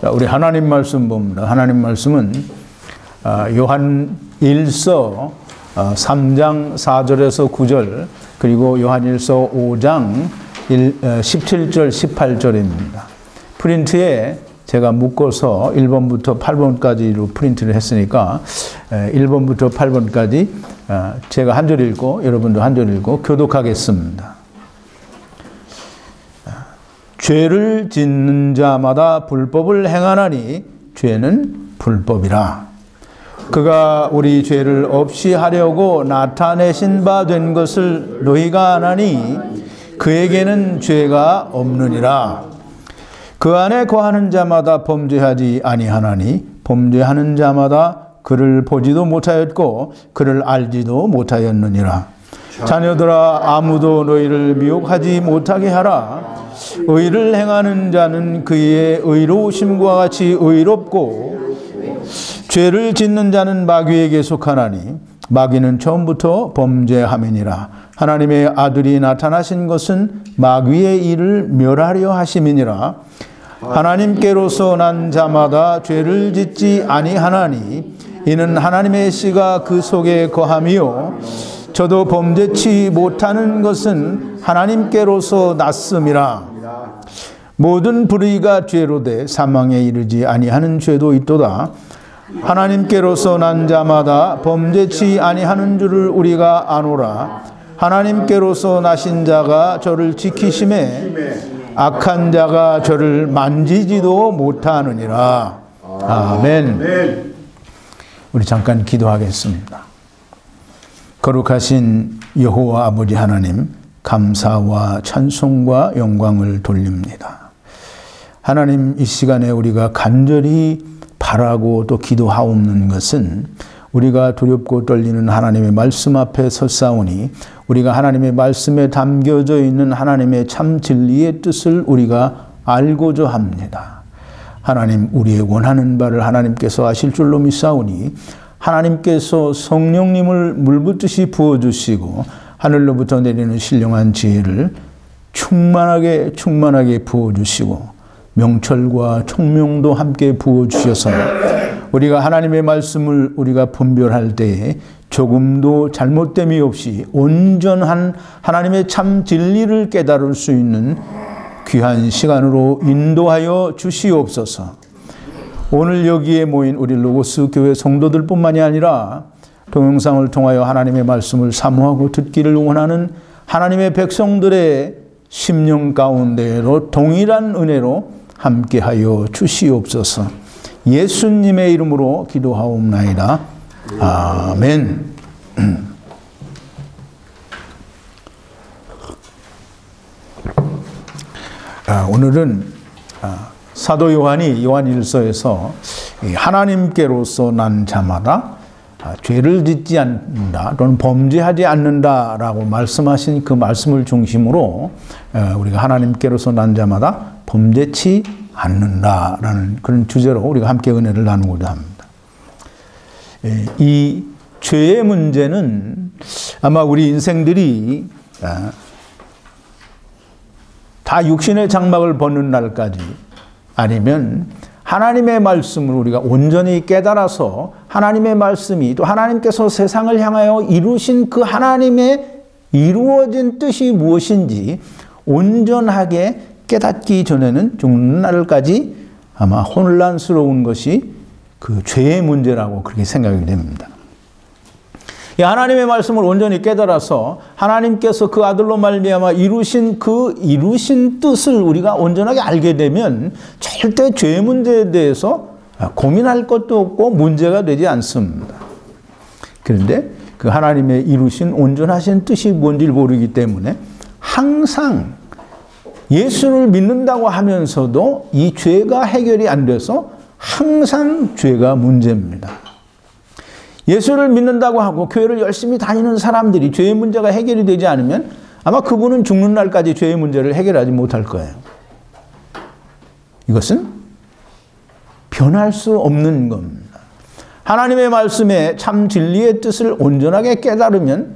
자, 우리 하나님 말씀 봅니다. 하나님 말씀은 요한 1서 3장 4절에서 9절, 그리고 요한 1서 5장 17절 18절입니다. 프린트에 제가 묶어서 1번부터 8번까지로 프린트를 했으니까 1번부터 8번까지 제가 한 절 읽고 여러분도 한 절 읽고 교독하겠습니다. 죄를 짓는 자마다 불법을 행하나니 죄는 불법이라. 그가 우리 죄를 없이 하려고 나타내신 바 된 것을 너희가 아나니 그에게는 죄가 없느니라. 그 안에 거하는 자마다 범죄하지 아니하나니 범죄하는 자마다 그를 보지도 못하였고 그를 알지도 못하였느니라. 자녀들아, 아무도 너희를 미혹하지 못하게 하라. 의를 행하는 자는 그의 의로우심과 같이 의롭고 죄를 짓는 자는 마귀에게 속하나니 마귀는 처음부터 범죄함이니라. 하나님의 아들이 나타나신 것은 마귀의 일을 멸하려 하심이니라. 하나님께로서 난 자마다 죄를 짓지 아니하나니 이는 하나님의 씨가 그 속에 거함이요 저도 범죄치 못하는 것은 하나님께로서 났음이라. 모든 불의가 죄로 돼 사망에 이르지 아니하는 죄도 있도다. 하나님께로서 난 자마다 범죄치 아니하는 줄을 우리가 아노라. 하나님께로서 나신 자가 저를 지키심에 악한 자가 저를 만지지도 못하느니라. 아멘. 우리 잠깐 기도하겠습니다. 거룩하신 여호와 아버지 하나님, 감사와 찬송과 영광을 돌립니다. 하나님, 이 시간에 우리가 간절히 바라고 또 기도하옵는 것은 우리가 두렵고 떨리는 하나님의 말씀 앞에 섰사오니 우리가 하나님의 말씀에 담겨져 있는 하나님의 참 진리의 뜻을 우리가 알고자 합니다. 하나님, 우리의 원하는 바를 하나님께서 아실 줄로 믿사오니 하나님께서 성령님을 물붓듯이 부어주시고 하늘로부터 내리는 신령한 지혜를 충만하게 부어주시고 명철과 총명도 함께 부어주셔서 우리가 하나님의 말씀을 우리가 분별할 때에 조금도 잘못됨이 없이 온전한 하나님의 참 진리를 깨달을 수 있는 귀한 시간으로 인도하여 주시옵소서. 오늘 여기에 모인 우리 로고스 교회 성도들뿐만이 아니라 동영상을 통하여 하나님의 말씀을 사모하고 듣기를 원하는 하나님의 백성들의 심령 가운데로 동일한 은혜로 함께하여 주시옵소서. 예수님의 이름으로 기도하옵나이다. 아멘. 오늘은 사도 요한이 요한 1서에서 하나님께로서 난 자마다 죄를 짓지 않는다 또는 범죄하지 않는다라고 말씀하신 그 말씀을 중심으로 우리가 하나님께로서 난 자마다 범죄치 않는다라는 그런 주제로 우리가 함께 은혜를 나누고자 합니다. 이 죄의 문제는 아마 우리 인생들이 다 육신의 장막을 벗는 날까지 아니면 하나님의 말씀을 우리가 온전히 깨달아서 하나님의 말씀이 또 하나님께서 세상을 향하여 이루신 그 하나님의 이루어진 뜻이 무엇인지 온전하게 깨닫기 전에는 죽는 날까지 아마 혼란스러운 것이 그 죄의 문제라고 그렇게 생각이 됩니다. 하나님의 말씀을 온전히 깨달아서 하나님께서 그 아들로 말미암아 이루신 뜻을 우리가 온전하게 알게 되면 절대 죄의 문제에 대해서 고민할 것도 없고 문제가 되지 않습니다. 그런데 그 하나님의 이루신 온전하신 뜻이 뭔지를 모르기 때문에 항상 예수를 믿는다고 하면서도 이 죄가 해결이 안 돼서 항상 죄가 문제입니다. 예수를 믿는다고 하고 교회를 열심히 다니는 사람들이 죄의 문제가 해결이 되지 않으면 아마 그분은 죽는 날까지 죄의 문제를 해결하지 못할 거예요. 이것은 변할 수 없는 겁니다. 하나님의 말씀에 참 진리의 뜻을 온전하게 깨달으면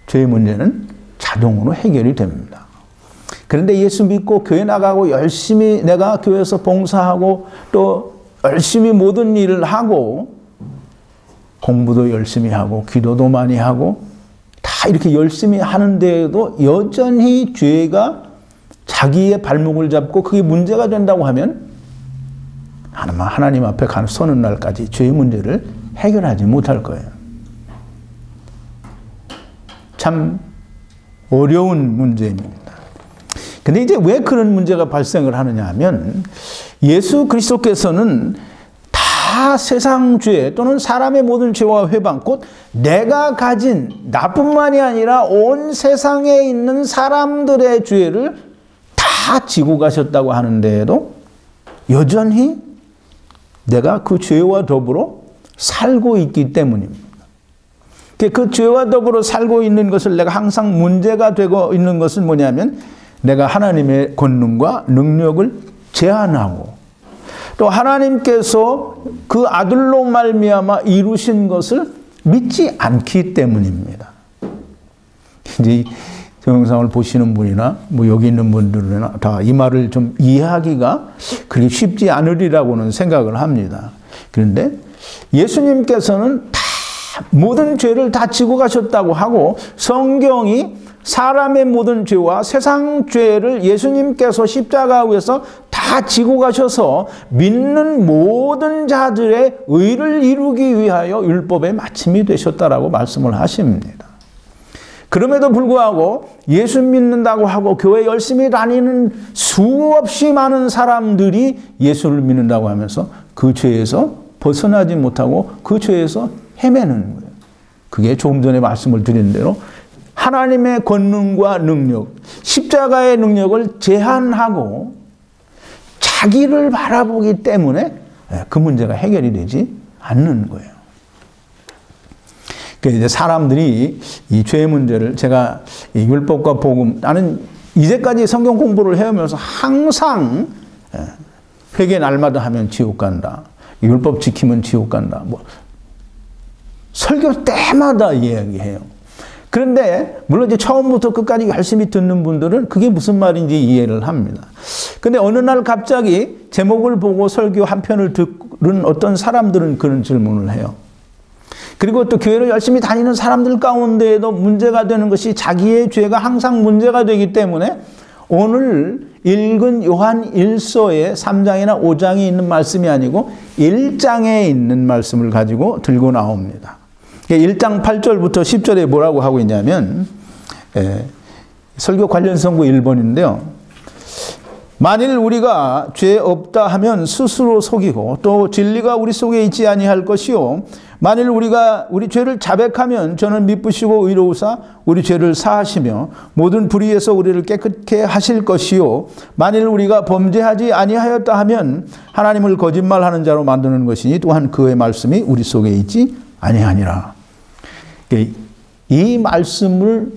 죄의 문제는 자동으로 해결이 됩니다. 그런데 예수 믿고 교회 나가고 열심히 내가 교회에서 봉사하고 또 열심히 모든 일을 하고 공부도 열심히 하고 기도도 많이 하고 다 이렇게 열심히 하는데도 여전히 죄가 자기의 발목을 잡고 그게 문제가 된다고 하면 아마 하나님 앞에 서는 날까지 죄의 문제를 해결하지 못할 거예요. 참 어려운 문제입니다. 근데 이제 왜 그런 문제가 발생을 하느냐 하면 예수 그리스도께서는 다 세상 죄 또는 사람의 모든 죄와 회방 곧 내가 가진 나뿐만이 아니라 온 세상에 있는 사람들의 죄를 다 지고 가셨다고 하는데도 여전히 내가 그 죄와 더불어 살고 있기 때문입니다. 그 죄와 더불어 살고 있는 것을 내가 항상 문제가 되고 있는 것은 뭐냐면 내가 하나님의 권능과 능력을 제한하고 또 하나님께서 그 아들로 말미암아 이루신 것을 믿지 않기 때문입니다. 이제 동영상을 보시는 분이나 뭐 여기 있는 분들은 다 이 말을 좀 이해하기가 그렇게 쉽지 않으리라고는 생각을 합니다. 그런데 예수님께서는 다 모든 죄를 다 지고 가셨다고 하고 성경이 사람의 모든 죄와 세상 죄를 예수님께서 십자가 위에서 다 지고 가셔서 믿는 모든 자들의 의를 이루기 위하여 율법의 마침이 되셨다라고 말씀을 하십니다. 그럼에도 불구하고 예수 믿는다고 하고 교회 열심히 다니는 수없이 많은 사람들이 예수를 믿는다고 하면서 그 죄에서 벗어나지 못하고 그 죄에서 헤매는 거예요. 그게 조금 전에 말씀을 드린 대로 하나님의 권능과 능력, 십자가의 능력을 제한하고 자기를 바라보기 때문에 그 문제가 해결이 되지 않는 거예요. 이제 사람들이 이 죄의 문제를 제가 이 율법과 복음, 나는 이제까지 성경 공부를 해오면서 항상 회개 날마다 하면 지옥 간다. 율법 지키면 지옥 간다. 뭐 설교 때마다 이야기해요. 그런데 물론 이제 처음부터 끝까지 열심히 듣는 분들은 그게 무슨 말인지 이해를 합니다. 근데 어느 날 갑자기 제목을 보고 설교 한 편을 듣는 어떤 사람들은 그런 질문을 해요. 그리고 또 교회를 열심히 다니는 사람들 가운데에도 문제가 되는 것이 자기의 죄가 항상 문제가 되기 때문에 오늘 읽은 요한 1서의 3장이나 5장에 있는 말씀이 아니고 1장에 있는 말씀을 가지고 들고 나옵니다. 1장 8절부터 10절에 뭐라고 하고 있냐면 설교 관련 선고 1번인데요. 만일 우리가 죄 없다 하면 스스로 속이고 또 진리가 우리 속에 있지 아니할 것이요 만일 우리가 우리 죄를 자백하면 저는 미쁘시고 의로우사 우리 죄를 사하시며 모든 불의에서 우리를 깨끗게 하실 것이요 만일 우리가 범죄하지 아니하였다 하면 하나님을 거짓말하는 자로 만드는 것이니 또한 그의 말씀이 우리 속에 있지 아니하니라. 이 말씀을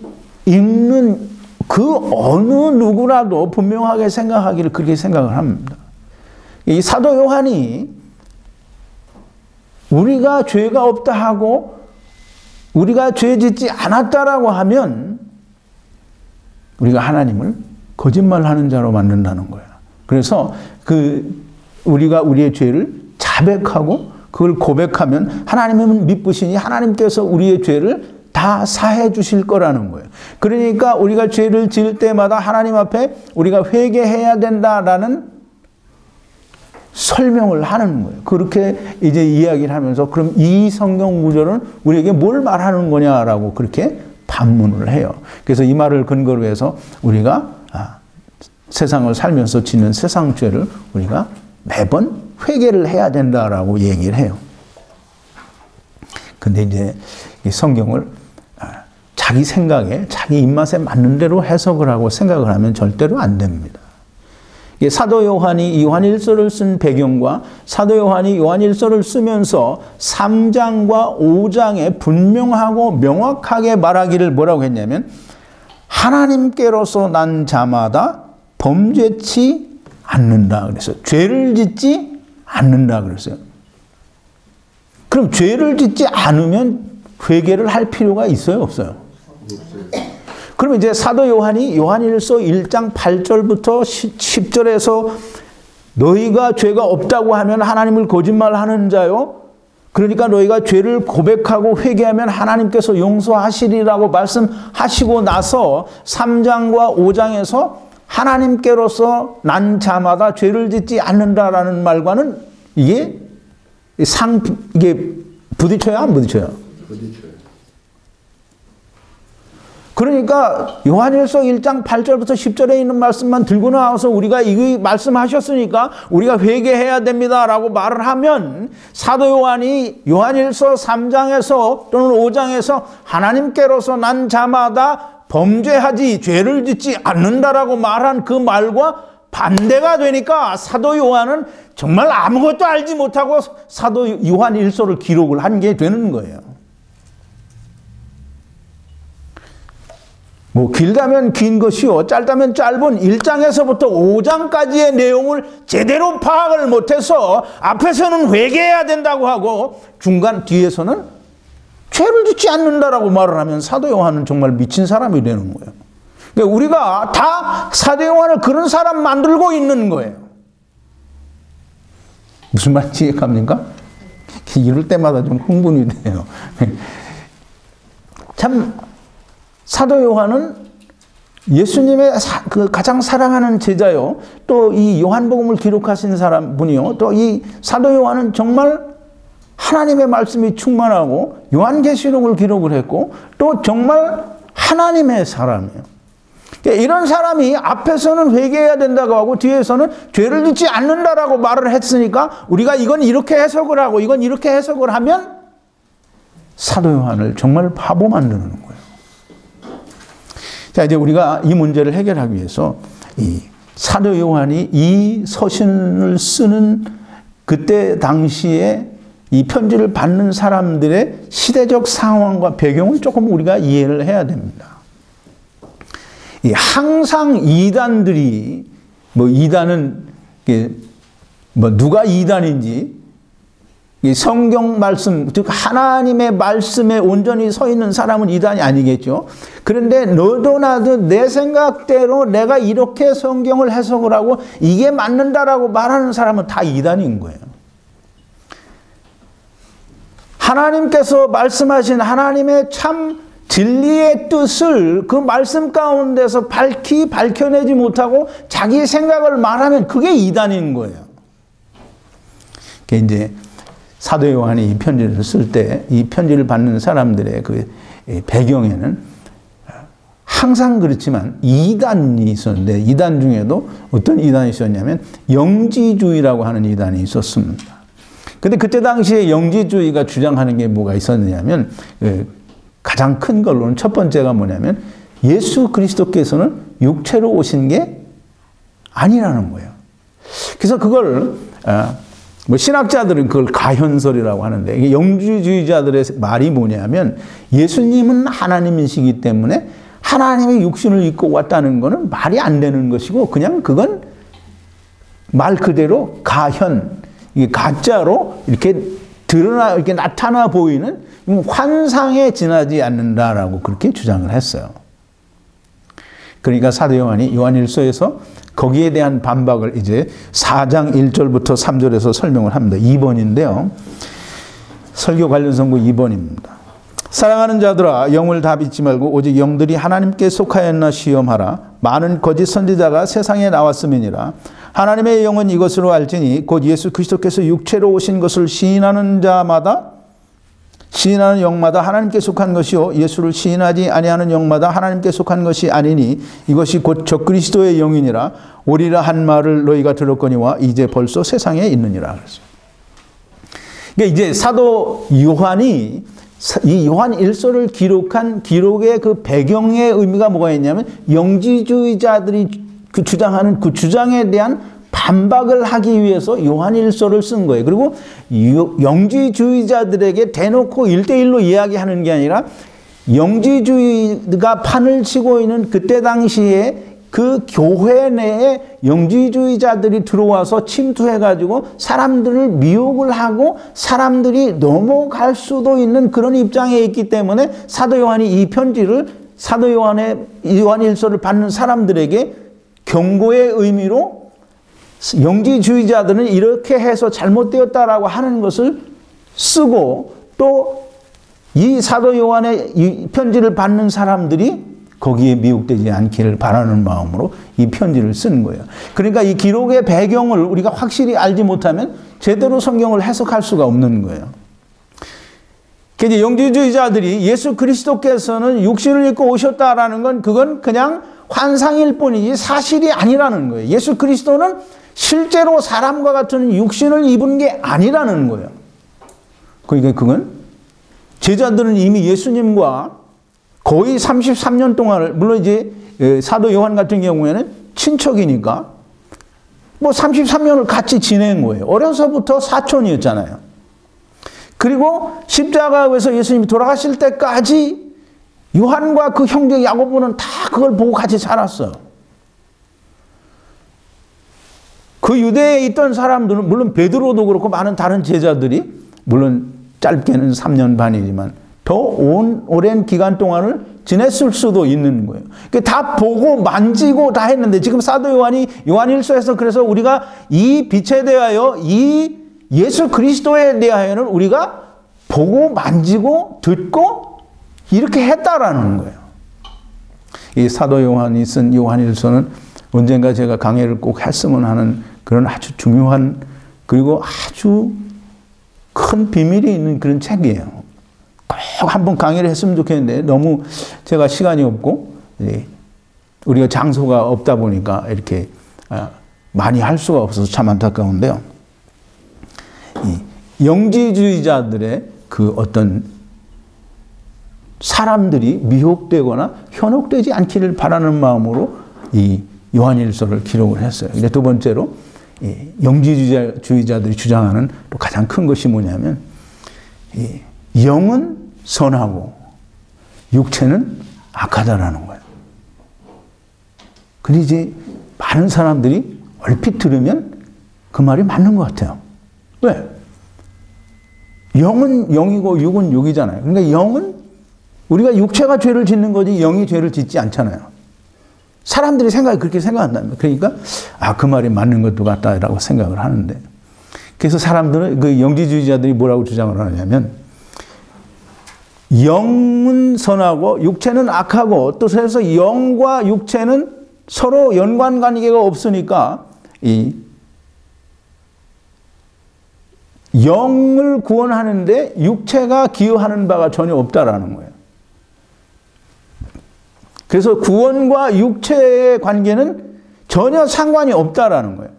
읽는 그 어느 누구라도 분명하게 생각하기를 그렇게 생각을 합니다. 이 사도 요한이 우리가 죄가 없다 하고 우리가 죄 짓지 않았다라고 하면 우리가 하나님을 거짓말하는 자로 만든다는 거예요. 그래서 우리가 우리의 죄를 자백하고 그걸 고백하면 하나님은 미쁘시니 하나님께서 우리의 죄를 다 사해 주실 거라는 거예요. 그러니까 우리가 죄를 지을 때마다 하나님 앞에 우리가 회개해야 된다라는 설명을 하는 거예요. 그렇게 이제 이야기를 하면서 그럼 이 성경 구절은 우리에게 뭘 말하는 거냐라고 그렇게 반문을 해요. 그래서 이 말을 근거로 해서 우리가 세상을 살면서 짓는 세상 죄를 우리가 매번 회개를 해야 된다라고 얘기를 해요. 근데 이제 이 성경을 자기 생각에 자기 입맛에 맞는 대로 해석을 하고 생각을 하면 절대로 안 됩니다. 사도 요한이 요한 1서를 쓴 배경과 사도 요한이 요한 1서를 쓰면서 3장과 5장에 분명하고 명확하게 말하기를 뭐라고 했냐면 하나님께로서 난 자마다 범죄치 않는다 그랬어요. 죄를 짓지 않는다 그랬어요. 그럼 죄를 짓지 않으면 회개를 할 필요가 있어요, 없어요? 그러면 이제 사도 요한이 요한일서 1장 8절부터 10절에서 너희가 죄가 없다고 하면 하나님을 거짓말하는 자요. 그러니까 너희가 죄를 고백하고 회개하면 하나님께서 용서하시리라고 말씀하시고 나서 3장과 5장에서 하나님께로서 난 자마다 죄를 짓지 않는다라는 말과는 이게 부딪혀요, 안 부딪혀요? 부딪혀요. 그러니까 요한일서 1장 8절부터 10절에 있는 말씀만 들고 나와서 우리가 이 말씀하셨으니까 우리가 회개해야 됩니다라고 말을 하면 사도 요한이 요한일서 3장에서 또는 5장에서 하나님께로서 난 자마다 범죄하지 죄를 짓지 않는다라고 말한 그 말과 반대가 되니까 사도 요한은 정말 아무것도 알지 못하고 사도 요한일서를 기록을 한 게 되는 거예요. 뭐 길다면 긴 것이요 짧다면 짧은 1장에서부터 5장까지의 내용을 제대로 파악을 못해서 앞에서는 회개해야 된다고 하고 중간 뒤에서는 죄를 짓지 않는다라고 말을 하면 사도 요한은 정말 미친 사람이 되는 거예요. 그러니까 우리가 다 사도 요한을 그런 사람 만들고 있는 거예요. 무슨 말인지 이해갑니까? 이럴 때마다 좀 흥분이 돼요. 참 사도 요한은 예수님의 그 가장 사랑하는 제자요. 또 이 요한복음을 기록하신 분이요. 또 이 사도 요한은 정말 하나님의 말씀이 충만하고 요한계시록을 기록을 했고 또 정말 하나님의 사람이에요. 이런 사람이 앞에서는 회개해야 된다고 하고 뒤에서는 죄를 짓지 않는다라고 말을 했으니까 우리가 이건 이렇게 해석을 하고 이건 이렇게 해석을 하면 사도 요한을 정말 바보 만드는 거예요. 자, 이제 우리가 이 문제를 해결하기 위해서 이 사도 요한이 이 서신을 쓰는 그때 당시에 이 편지를 받는 사람들의 시대적 상황과 배경을 조금 우리가 이해를 해야 됩니다. 항상 이단들이 이단은 누가 이단인지 성경 말씀, 즉 하나님의 말씀에 온전히 서 있는 사람은 이단이 아니겠죠. 그런데 너도 나도 내 생각대로 내가 이렇게 성경을 해석을 하고 이게 맞는다라고 말하는 사람은 다 이단인 거예요. 하나님께서 말씀하신 하나님의 참 진리의 뜻을 그 말씀 가운데서 밝혀내지 못하고 자기 생각을 말하면 그게 이단인 거예요. 그게 이제 사도 요한이 이 편지를 쓸 때 이 편지를 받는 사람들의 그 배경에는 항상 그렇지만 이단이 있었는데 이단 중에도 어떤 이단이 있었냐면 영지주의라고 하는 이단이 있었습니다. 근데 그때 당시에 영지주의가 주장하는 게 뭐가 있었느냐면 가장 큰 걸로는 첫 번째가 뭐냐면 예수 그리스도께서는 육체로 오신 게 아니라는 거예요. 그래서 그걸 신학자들은 그걸 가현설이라고 하는데 이게 영지주의자들의 말이 뭐냐면 예수님은 하나님이시기 때문에 하나님의 육신을 입고 왔다는 것은 말이 안 되는 것이고 그냥 그건 말 그대로 가현, 이게 가짜로 이렇게 이렇게 나타나 보이는 환상에 지나지 않는다라고 그렇게 주장을 했어요. 그러니까 사도 요한이 요한일서에서 거기에 대한 반박을 이제 4장 1절부터 3절에서 설명을 합니다. 2번인데요. 설교 관련 선고 2번입니다. 사랑하는 자들아 영을 다 믿지 말고 오직 영들이 하나님께 속하였나 시험하라. 많은 거짓 선지자가 세상에 나왔음이니라. 하나님의 영은 이것으로 알지니 곧 예수 그리스도께서 육체로 오신 것을 시인하는 영마다 하나님께 속한 것이요 예수를 시인하지 아니하는 영마다 하나님께 속한 것이 아니니 이것이 곧 적그리스도의 영이니라. 오리라 한 말을 너희가 들었거니와 이제 벌써 세상에 있느니라. 그랬어요. 그러니까 이제 사도 요한이 이 요한 일서를 기록한 기록의 그 배경의 의미가 뭐가 있냐면 영지주의자들이 그 주장하는 그 주장에 대한 반박을 하기 위해서 요한 일서를 쓴 거예요. 그리고 영지주의자들에게 대놓고 1대1로 이야기하는 게 아니라 영지주의가 판을 치고 있는 그때 당시에 그 교회 내에 영지주의자들이 들어와서 침투해가지고 사람들을 미혹을 하고 사람들이 넘어갈 수도 있는 그런 입장에 있기 때문에 사도 요한이 이 편지를 사도 요한일서를 받는 사람들에게 경고의 의미로 영지주의자들은 이렇게 해서 잘못되었다라고 하는 것을 쓰고, 또 이 사도 요한의 이 편지를 받는 사람들이 거기에 미혹되지 않기를 바라는 마음으로 이 편지를 쓰는 거예요. 그러니까 이 기록의 배경을 우리가 확실히 알지 못하면 제대로 성경을 해석할 수가 없는 거예요. 그래서 영지주의자들이 예수 그리스도께서는 육신을 입고 오셨다라는 건 그건 그냥 환상일 뿐이지 사실이 아니라는 거예요. 예수 그리스도는 실제로 사람과 같은 육신을 입은 게 아니라는 거예요. 그러니까 그건 제자들은 이미 예수님과 거의 33년 동안을, 물론 이제 사도 요한 같은 경우에는 친척이니까 뭐 33년을 같이 지낸 거예요. 어려서부터 사촌이었잖아요. 그리고 십자가에서 예수님이 돌아가실 때까지 요한과 그 형제 야고보는 다 그걸 보고 같이 살았어요. 그 유대에 있던 사람들은, 물론 베드로도 그렇고 많은 다른 제자들이, 물론 짧게는 3년 반이지만 더 오랜 기간 동안을 지냈을 수도 있는 거예요. 다 보고 만지고 다 했는데, 지금 사도 요한이 요한일서에서 그래서 우리가 이 빛에 대하여, 이 예수 그리스도에 대하여는 우리가 보고 만지고 듣고 이렇게 했다라는 거예요. 이 사도 요한이 쓴 요한일서는 언젠가 제가 강의를 꼭 했으면 하는 그런 아주 중요한, 그리고 아주 큰 비밀이 있는 그런 책이에요. 꼭 한번 강의를 했으면 좋겠는데 너무 제가 시간이 없고 우리가 장소가 없다 보니까 이렇게 많이 할 수가 없어서 참 안타까운데요. 영지주의자들의 그 어떤 사람들이 미혹되거나 현혹되지 않기를 바라는 마음으로 이 요한일서를 기록을 했어요. 근데 두 번째로 영지주의자들이 주장하는 또 가장 큰 것이 뭐냐면, 영은 선하고 육체는 악하다라는 거예요. 근데 이제 많은 사람들이 얼핏 들으면 그 말이 맞는 것 같아요. 왜? 영은 영이고 육은 육이잖아요. 그러니까 영은 우리가 육체가 죄를 짓는 거지 영이 죄를 짓지 않잖아요. 사람들이 그렇게 생각한다는 거예요. 그러니까 그 말이 맞는 것도 같다라고 생각을 하는데, 그래서 사람들은, 그 영지주의자들이 뭐라고 주장을 하냐면, 영은 선하고 육체는 악하고, 또 그래서 영과 육체는 서로 연관관계가 없으니까 이 영을 구원하는데 육체가 기여하는 바가 전혀 없다라는 거예요. 그래서 구원과 육체의 관계는 전혀 상관이 없다라는 거예요.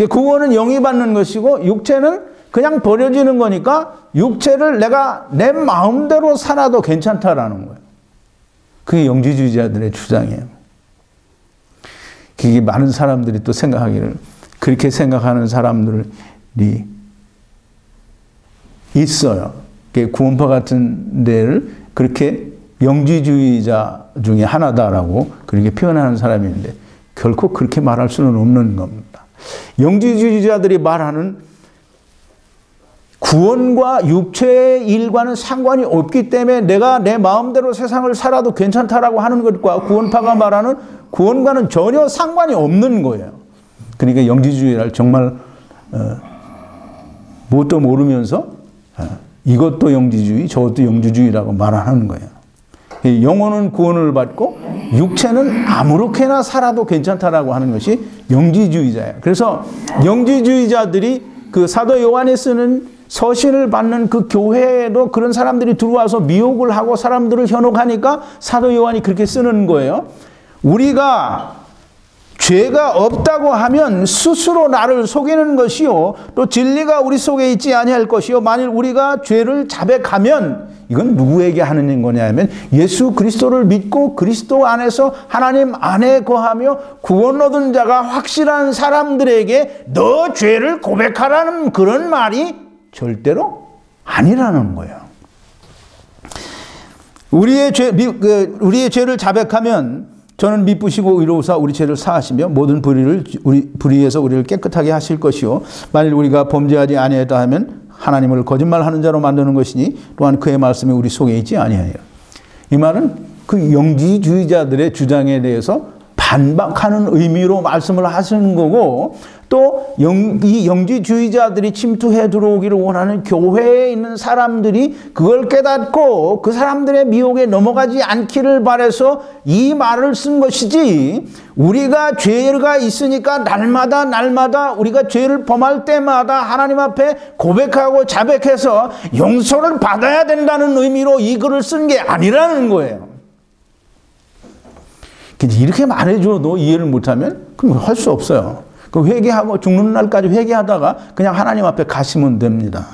구원은 영이 받는 것이고 육체는 그냥 버려지는 거니까 육체를 내가 내 마음대로 살아도 괜찮다라는 거예요. 그게 영지주의자들의 주장이에요. 그게 많은 사람들이 또 생각하기를, 그렇게 생각하는 사람들이 있어요. 구원파 같은 데를 그렇게 영지주의자 중에 하나다라고 그렇게 표현하는 사람이 있는데, 결코 그렇게 말할 수는 없는 겁니다. 영지주의자들이 말하는 구원과 육체의 일과는 상관이 없기 때문에 내가 내 마음대로 세상을 살아도 괜찮다라고 하는 것과 구원파가 말하는 구원과는 전혀 상관이 없는 거예요. 그러니까 영지주의를 정말 뭣도 모르면서 이것도 영지주의, 저것도 영지주의라고 말하는 거예요. 영혼은 구원을 받고 육체는 아무렇게나 살아도 괜찮다라고 하는 것이 영지주의자예요. 그래서 영지주의자들이 그 사도 요한이 쓰는 서신을 받는 그 교회에도 그런 사람들이 들어와서 미혹을 하고 사람들을 현혹하니까 사도 요한이 그렇게 쓰는 거예요. 우리가 죄가 없다고 하면 스스로 나를 속이는 것이요, 또 진리가 우리 속에 있지 아니할 것이요, 만일 우리가 죄를 자백하면, 이건 누구에게 하는 거냐면 예수 그리스도를 믿고 그리스도 안에서 하나님 안에 거하며 구원 얻은 자가 확실한 사람들에게 너 죄를 고백하라는 그런 말이 절대로 아니라는 거예요. 우리의 죄를 자백하면 저는 미쁘시고 의로우사 우리 죄를 사하시며 모든 불의에서 우리를 깨끗하게 하실 것이요, 만일 우리가 범죄하지 아니하다 하면 하나님을 거짓말하는 자로 만드는 것이니 또한 그의 말씀이 우리 속에 있지 아니하니라. 이 말은 그 영지주의자들의 주장에 대해서 반박하는 의미로 말씀을 하시는 거고, 또 이 영지주의자들이 침투해 들어오기를 원하는 교회에 있는 사람들이 그걸 깨닫고 그 사람들의 미혹에 넘어가지 않기를 바라서 이 말을 쓴 것이지, 우리가 죄가 있으니까 날마다 우리가 죄를 범할 때마다 하나님 앞에 고백하고 자백해서 용서를 받아야 된다는 의미로 이 글을 쓴 게 아니라는 거예요. 이렇게 말해줘도 이해를 못하면 그럼 할 수 없어요. 그 회개하고 죽는 날까지 회개하다가 그냥 하나님 앞에 가시면 됩니다.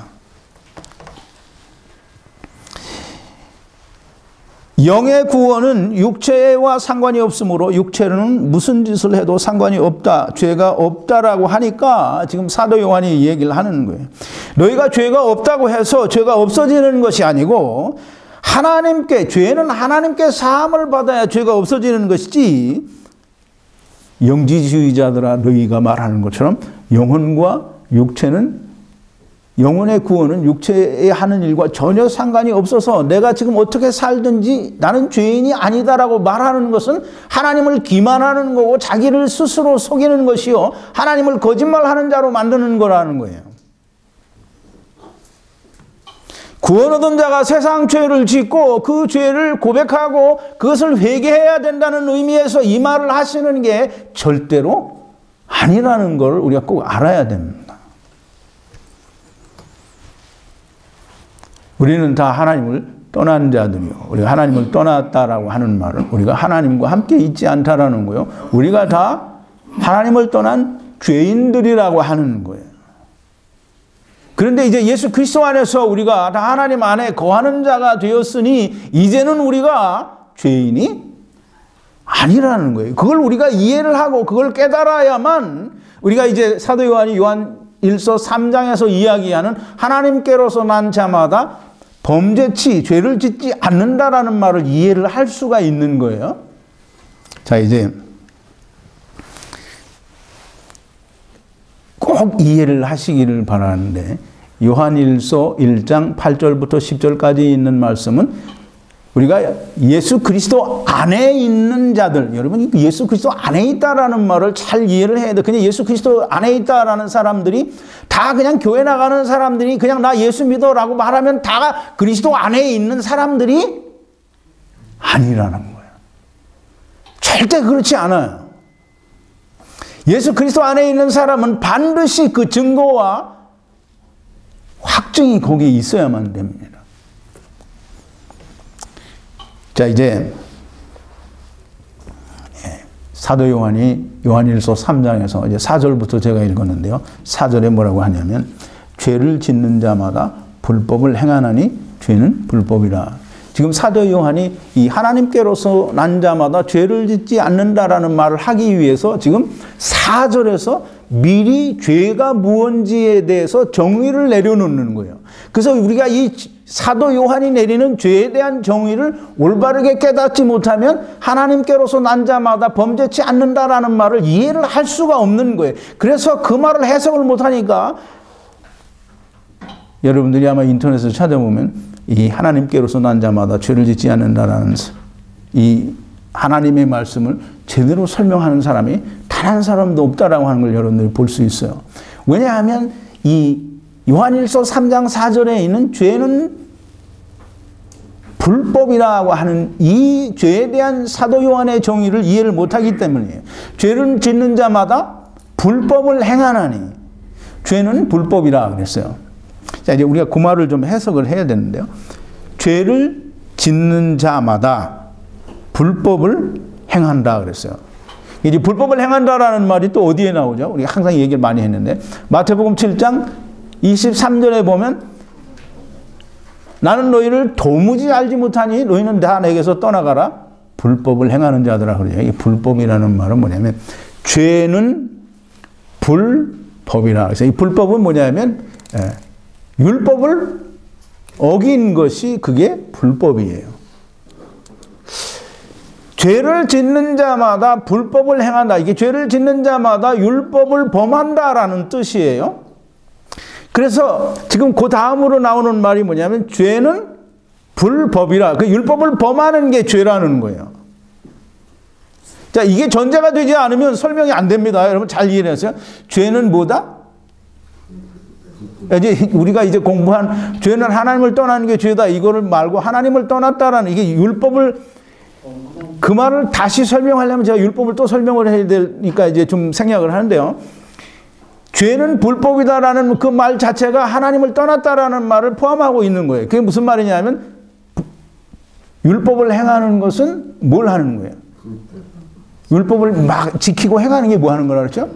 영의 구원은 육체와 상관이 없으므로 육체는 무슨 짓을 해도 상관이 없다, 죄가 없다라고 하니까 지금 사도 요한이 얘기를 하는 거예요. 너희가 죄가 없다고 해서 죄가 없어지는 것이 아니고, 죄는 하나님께 사함을 받아야 죄가 없어지는 것이지, 영지주의자들아 너희가 말하는 것처럼 영혼의 구원은 육체에 하는 일과 전혀 상관이 없어서 내가 지금 어떻게 살든지 나는 죄인이 아니다라고 말하는 것은 하나님을 기만하는 거고 자기를 스스로 속이는 것이요, 하나님을 거짓말하는 자로 만드는 거라는 거예요. 구원 얻은 자가 세상 죄를 짓고 그 죄를 고백하고 그것을 회개해야 된다는 의미에서 이 말을 하시는 게 절대로 아니라는 걸 우리가 꼭 알아야 됩니다. 우리는 다 하나님을 떠난 자들이요, 우리가 하나님을 떠났다라고 하는 말은 우리가 하나님과 함께 있지 않다라는 거요, 우리가 다 하나님을 떠난 죄인들이라고 하는 거예요. 그런데 이제 예수 그리스도 안에서 우리가 다 하나님 안에 거하는 자가 되었으니 이제는 우리가 죄인이 아니라는 거예요. 그걸 우리가 이해를 하고 그걸 깨달아야만 우리가 이제 사도 요한이 요한 1서 3장에서 이야기하는 하나님께로서 난 자마다 범죄치, 죄를 짓지 않는다라는 말을 이해를 할 수가 있는 거예요. 자, 이제 꼭 이해를 하시기를 바라는데, 요한일서 1장 8절부터 10절까지 있는 말씀은 우리가 예수 그리스도 안에 있는 자들, 여러분 예수 그리스도 안에 있다라는 말을 잘 이해를 해야 돼. 그냥 예수 그리스도 안에 있다라는 사람들이 다 그냥 교회 나가는 사람들이 그냥 나 예수 믿어라고 말하면 다 그리스도 안에 있는 사람들이 아니라는 거예요. 절대 그렇지 않아요. 예수 그리스도 안에 있는 사람은 반드시 그 증거와 확증이 거기에 있어야만 됩니다. 자, 이제 사도 요한이 요한일서 3장에서 이제 4절부터 제가 읽었는데요. 4절에 뭐라고 하냐면, 죄를 짓는 자마다 불법을 행하나니 죄는 불법이라. 지금 사도 요한이 이 하나님께로서 난 자마다 죄를 짓지 않는다라는 말을 하기 위해서 지금 4절에서 미리 죄가 무엇인지에 대해서 정의를 내려놓는 거예요. 그래서 우리가 이 사도 요한이 내리는 죄에 대한 정의를 올바르게 깨닫지 못하면 하나님께로서 난 자마다 범죄치 않는다라는 말을 이해를 할 수가 없는 거예요. 그래서 그 말을 해석을 못하니까 여러분들이 아마 인터넷에서 찾아보면 이 하나님께로서 난 자마다 죄를 짓지 않는다라는 이 하나님의 말씀을 제대로 설명하는 사람이 단 한 사람도 없다라고 하는 걸 여러분들이 볼 수 있어요. 왜냐하면 이 요한일서 3장 4절에 있는 죄는 불법이라고 하는 이 죄에 대한 사도 요한의 정의를 이해를 못하기 때문이에요. 죄를 짓는 자마다 불법을 행하나니 죄는 불법이라 그랬어요. 자, 이제 우리가 그 말을 좀 해석을 해야 되는데요. 죄를 짓는 자마다 불법을 행한다 그랬어요. 이제 불법을 행한다라는 말이 또 어디에 나오죠? 우리가 항상 얘기를 많이 했는데, 마태복음 7장 23절에 보면 나는 너희를 도무지 알지 못하니 너희는 다 내게서 떠나가라. 불법을 행하는 자들아 그러죠. 이 불법이라는 말은 뭐냐면 죄는 불법이라. 그래서 이 불법은 뭐냐면 율법을 어긴 것이 그게 불법이에요. 죄를 짓는 자마다 불법을 행한다. 이게 죄를 짓는 자마다 율법을 범한다라는 뜻이에요. 그래서 지금 그 다음으로 나오는 말이 뭐냐면 죄는 불법이라. 그 율법을 범하는 게 죄라는 거예요. 자, 이게 전제가 되지 않으면 설명이 안 됩니다. 여러분 잘 이해하세요? 죄는 뭐다? 이제 우리가 이제 공부한 죄는 하나님을 떠나는 게 죄다. 이거를 말고 하나님을 떠났다라는 이게 율법을 그 말을 다시 설명하려면 제가 율법을 또 설명을 해야 되니까 이제 좀 생략을 하는데요. 죄는 불법이다라는 그 말 자체가 하나님을 떠났다라는 말을 포함하고 있는 거예요. 그게 무슨 말이냐면 율법을 행하는 것은 뭘 하는 거예요? 율법을 막 지키고 행하는 게 뭐 하는 거라 그랬죠?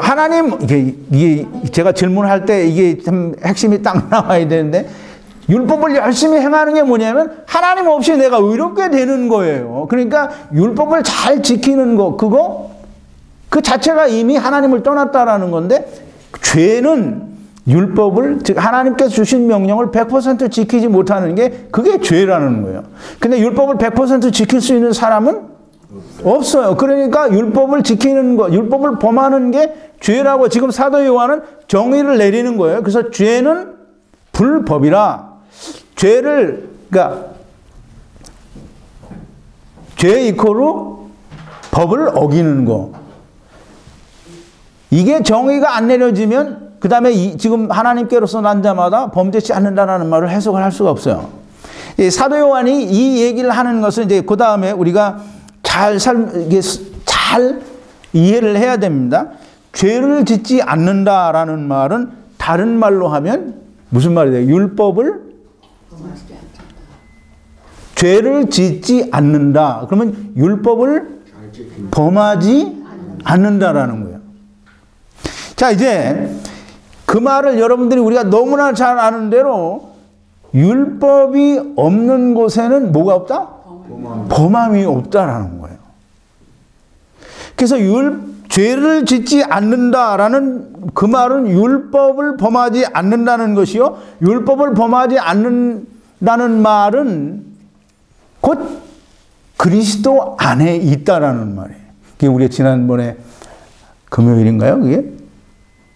하나님, 이게 제가 질문할 때 이게 참 핵심이 딱 나와야 되는데 율법을 열심히 행하는 게 뭐냐면 하나님 없이 내가 의롭게 되는 거예요. 그러니까 율법을 잘 지키는 거, 그 자체가 이미 하나님을 떠났다라는 건데 죄는 율법을, 즉 하나님께서 주신 명령을 100% 지키지 못하는 게 그게 죄라는 거예요. 근데 율법을 100% 지킬 수 있는 사람은 없어요. 그러니까 율법을 지키는 것, 율법을 범하는 게 죄라고 지금 사도 요한은 정의를 내리는 거예요. 그래서 죄는 불법이라. 죄를, 그러니까 죄 이코르 법을 어기는 거. 이게 정의가 안 내려지면 그 다음에 지금 하나님께로서 난 자마다 범죄치 않는다라는 말을 해석을 할 수가 없어요. 사도 요한이 이 얘기를 하는 것은 이제 그 다음에 우리가 잘 이해를 해야 됩니다. 죄를 짓지 않는다라는 말은 다른 말로 하면 무슨 말이 돼요? 율법을 죄를 짓지 않는다. 그러면 율법을 범하지 않는다라는 거예요. 자, 이제 그 말을 여러분들이 우리가 너무나 잘 아는 대로 율법이 없는 곳에는 뭐가 없다? 범함이 없다라는 거예요. 그래서 죄를 짓지 않는다라는 그 말은 율법을 범하지 않는다는 것이요. 율법을 범하지 않는다는 말은 곧 그리스도 안에 있다라는 말이에요. 그게 우리가 지난번에 금요일인가요? 그게?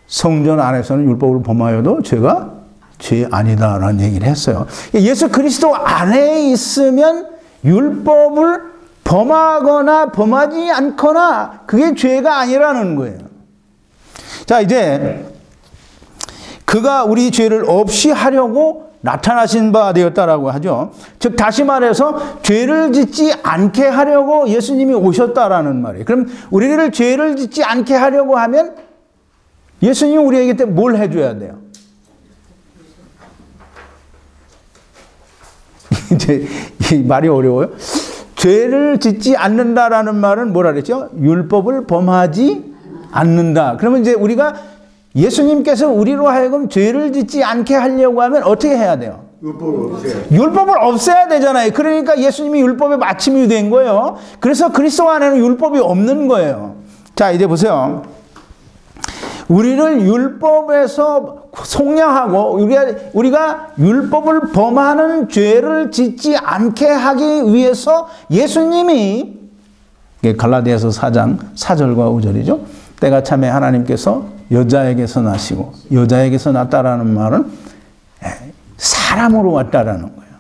성전 안에서는 율법을 범하여도 죄가 죄 아니다라는 얘기를 했어요. 예수 그리스도 안에 있으면 율법을 범하거나 범하지 않거나 그게 죄가 아니라는 거예요. 자, 이제 그가 우리 죄를 없이 하려고 나타나신 바 되었다라고 하죠. 즉 다시 말해서 죄를 짓지 않게 하려고 예수님이 오셨다라는 말이에요. 그럼 우리를 죄를 짓지 않게 하려고 하면 예수님이 우리에게 뭘 해줘야 돼요? 이제 이 말이 어려워요. 죄를 짓지 않는다라는 말은 뭐라 그랬죠? 율법을 범하지 않는다. 그러면 이제 우리가 예수님께서 우리로 하여금 죄를 짓지 않게 하려고 하면 어떻게 해야 돼요? 율법을 없애야 되잖아요. 그러니까 예수님이 율법의 마침이 된 거예요. 그래서 그리스도 안에는 율법이 없는 거예요. 자, 이제 보세요. 우리를 율법에서 속량하고 우리가 율법을 범하는 죄를 짓지 않게 하기 위해서 예수님이 갈라디아서 4장 4절과 5절이죠. 때가 참에 하나님께서 여자에게서 나시고 여자에게서 났다라는 말은 사람으로 왔다라는 거예요.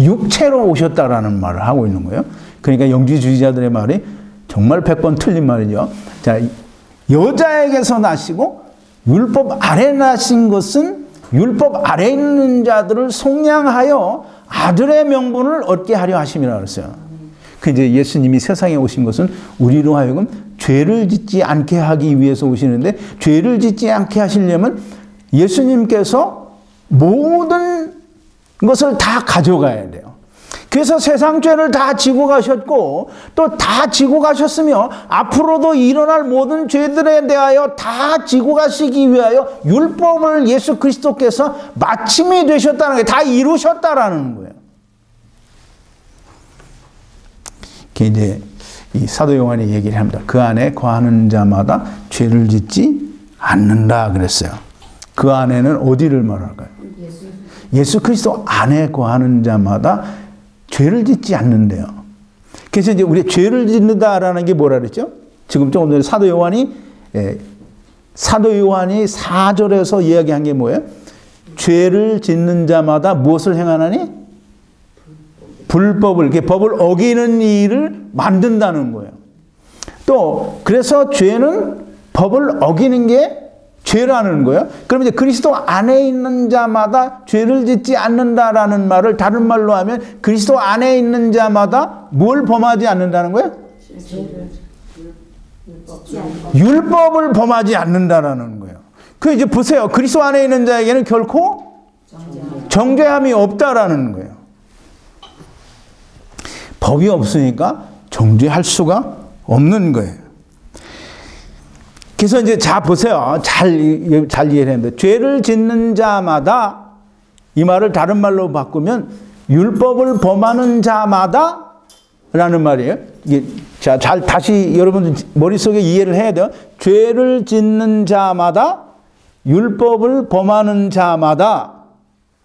육체로 오셨다라는 말을 하고 있는 거예요. 그러니까 영지주의자들의 말이 정말 100번 틀린 말이죠. 자, 여자에게서 나시고 율법 아래 나신 것은 율법 아래 있는 자들을 속량하여 아들의 명분을 얻게 하려 하심이라 그랬어요. 그 이제 예수님이 세상에 오신 것은 우리로 하여금 죄를 짓지 않게 하기 위해서 오시는데 죄를 짓지 않게 하시려면 예수님께서 모든 것을 다 가져가야 돼요. 그래서 세상 죄를 다 지고 가셨고 또 다 지고 가셨으며 앞으로도 일어날 모든 죄들에 대하여 다 지고 가시기 위하여 율법을 예수 그리스도께서 마침이 되셨다는 거예요. 다 이루셨다라는 거예요. 이제 이 사도 요한이 얘기를 합니다. 그 안에 거하는 자마다 죄를 짓지 않는다 그랬어요. 그 안에는 어디를 말할까요? 예수 그리스도 안에 거하는 자마다 죄를 짓지 않는데요. 그래서 이제 우리 죄를 짓는다라는 게 뭐라 그랬죠? 지금 조금 전에 사도 요한이 사도 요한이 4절에서 이야기한 게 뭐예요? 죄를 짓는 자마다 무엇을 행하나니? 불법을, 법을 어기는 일을 만든다는 거예요. 또 그래서 죄는 법을 어기는 게 죄라는 거예요. 그럼 이제 그리스도 안에 있는 자마다 죄를 짓지 않는다라는 말을 다른 말로 하면 그리스도 안에 있는 자마다 뭘 범하지 않는다는 거예요? 율법을 범하지 않는다라는 거예요. 그 이제 보세요. 그리스도 안에 있는 자에게는 결코 정죄함이 없다라는 거예요. 법이 없으니까 정죄할 수가 없는 거예요. 그래서 이제 자 보세요. 잘 이해를 했는데 죄를 짓는 자마다 이 말을 다른 말로 바꾸면 율법을 범하는 자마다 라는 말이에요. 이게 자, 잘 다시 여러분 머릿속에 이해를 해야 돼요. 죄를 짓는 자마다 율법을 범하는 자마다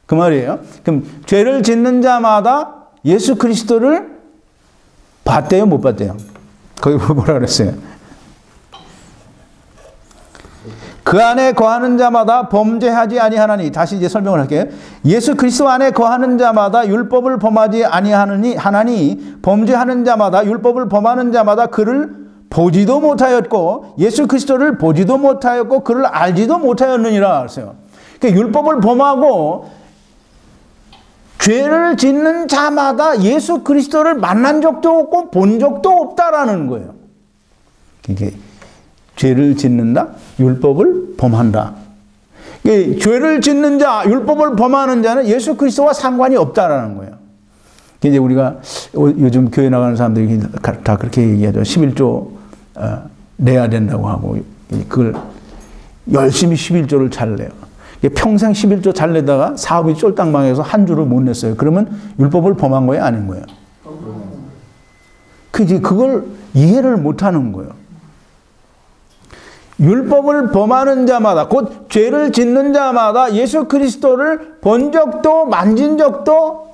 그 말이에요. 그럼 죄를 짓는 자마다 예수 그리스도를 봤대요, 못 봤대요? 거기 뭐라 그랬어요? 그 안에 거하는 자마다 범죄하지 아니하나니. 다시 이제 설명을 할게요. 예수 그리스도 안에 거하는 자마다 율법을 범하지 아니하나니 범죄하는 자마다 율법을 범하는 자마다 그를 보지도 못하였고 예수 그리스도를 보지도 못하였고 그를 알지도 못하였느니라 그랬어요. 그러니까 율법을 범하고 죄를 짓는 자마다 예수 그리스도를 만난 적도 없고 본 적도 없다라는 거예요. 이게 죄를 짓는다, 율법을 범한다. 죄를 짓는 자, 율법을 범하는 자는 예수 그리스도와 상관이 없다라는 거예요. 이제 우리가 요즘 교회 나가는 사람들이 다 그렇게 얘기하죠. 11조 내야 된다고 하고 그걸 열심히 11조를 잘 내요. 평생 11조 잘 내다가 사업이 쫄딱 망해서 한 주를 못 냈어요. 그러면 율법을 범한 거예요, 아닌 거예요? 그걸 이해를 못 하는 거예요. 율법을 범하는 자마다 곧 죄를 짓는 자마다 예수 그리스도를 본 적도 만진 적도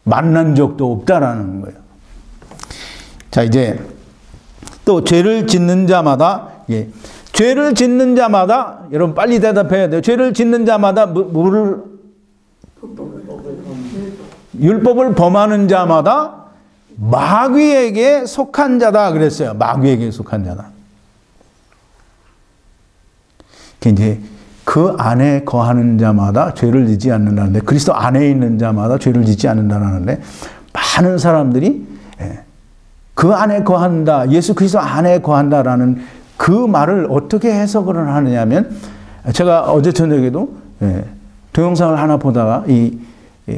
만난 적도 없다라는 거예요. 자, 이제 또 죄를 짓는 자마다 죄를 짓는 자마다 여러분 빨리 대답해야 돼요. 죄를 짓는 자마다 뭐를 율법을 범하는 자마다 마귀에게 속한 자다 그랬어요. 마귀에게 속한 자다. 이제 그 안에 거하는 자마다 죄를 짓지 않는다는데 그리스도 안에 있는 자마다 죄를 짓지 않는다는데 많은 사람들이 그 안에 거한다, 예수 그리스도 안에 거한다라는 그 말을 어떻게 해석을 하느냐면 제가 어제 저녁에도 동영상을 하나 보다가 이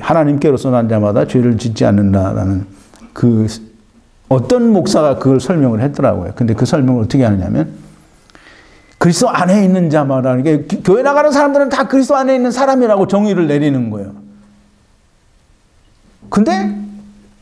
하나님께로서 난 자마다 죄를 짓지 않는다라는 그 어떤 목사가 그걸 설명을 했더라고요. 근데 그 설명을 어떻게 하느냐면 그리스도 안에 있는 자마다, 그러니까 교회 나가는 사람들은 다 그리스도 안에 있는 사람이라고 정의를 내리는 거예요. 근데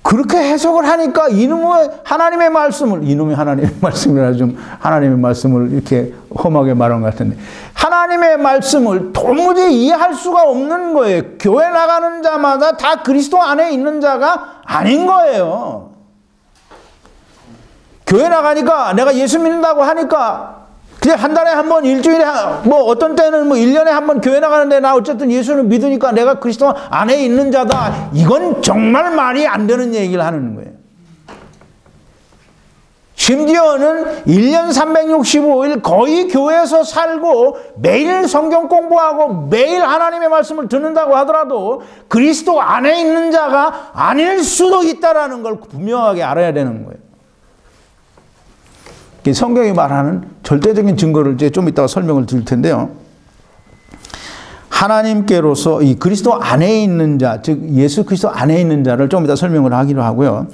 그렇게 해석을 하니까 이놈의 하나님의 말씀이라 좀 하나님의 말씀을 이렇게 험하게 말한 것 같은데 하나님의 말씀을 도무지 이해할 수가 없는 거예요. 교회 나가는 자마다 다 그리스도 안에 있는 자가 아닌 거예요. 교회 나가니까 내가 예수 믿는다고 하니까 그냥 한 달에 한 번, 일주일에 뭐 어떤 때는 뭐 1년에 한 번 교회 나가는데 나 어쨌든 예수를 믿으니까 내가 그리스도 안에 있는 자다. 이건 정말 말이 안 되는 얘기를 하는 거예요. 심지어는 1년 365일 거의 교회에서 살고 매일 성경 공부하고 매일 하나님의 말씀을 듣는다고 하더라도 그리스도 안에 있는 자가 아닐 수도 있다는 걸 분명하게 알아야 되는 거예요. 성경이 말하는 절대적인 증거를 이제 좀 이따가 설명을 드릴 텐데요. 하나님께로서 이 그리스도 안에 있는 자, 즉 예수 그리스도 안에 있는 자를 좀 이따 설명을 하기로 하고요.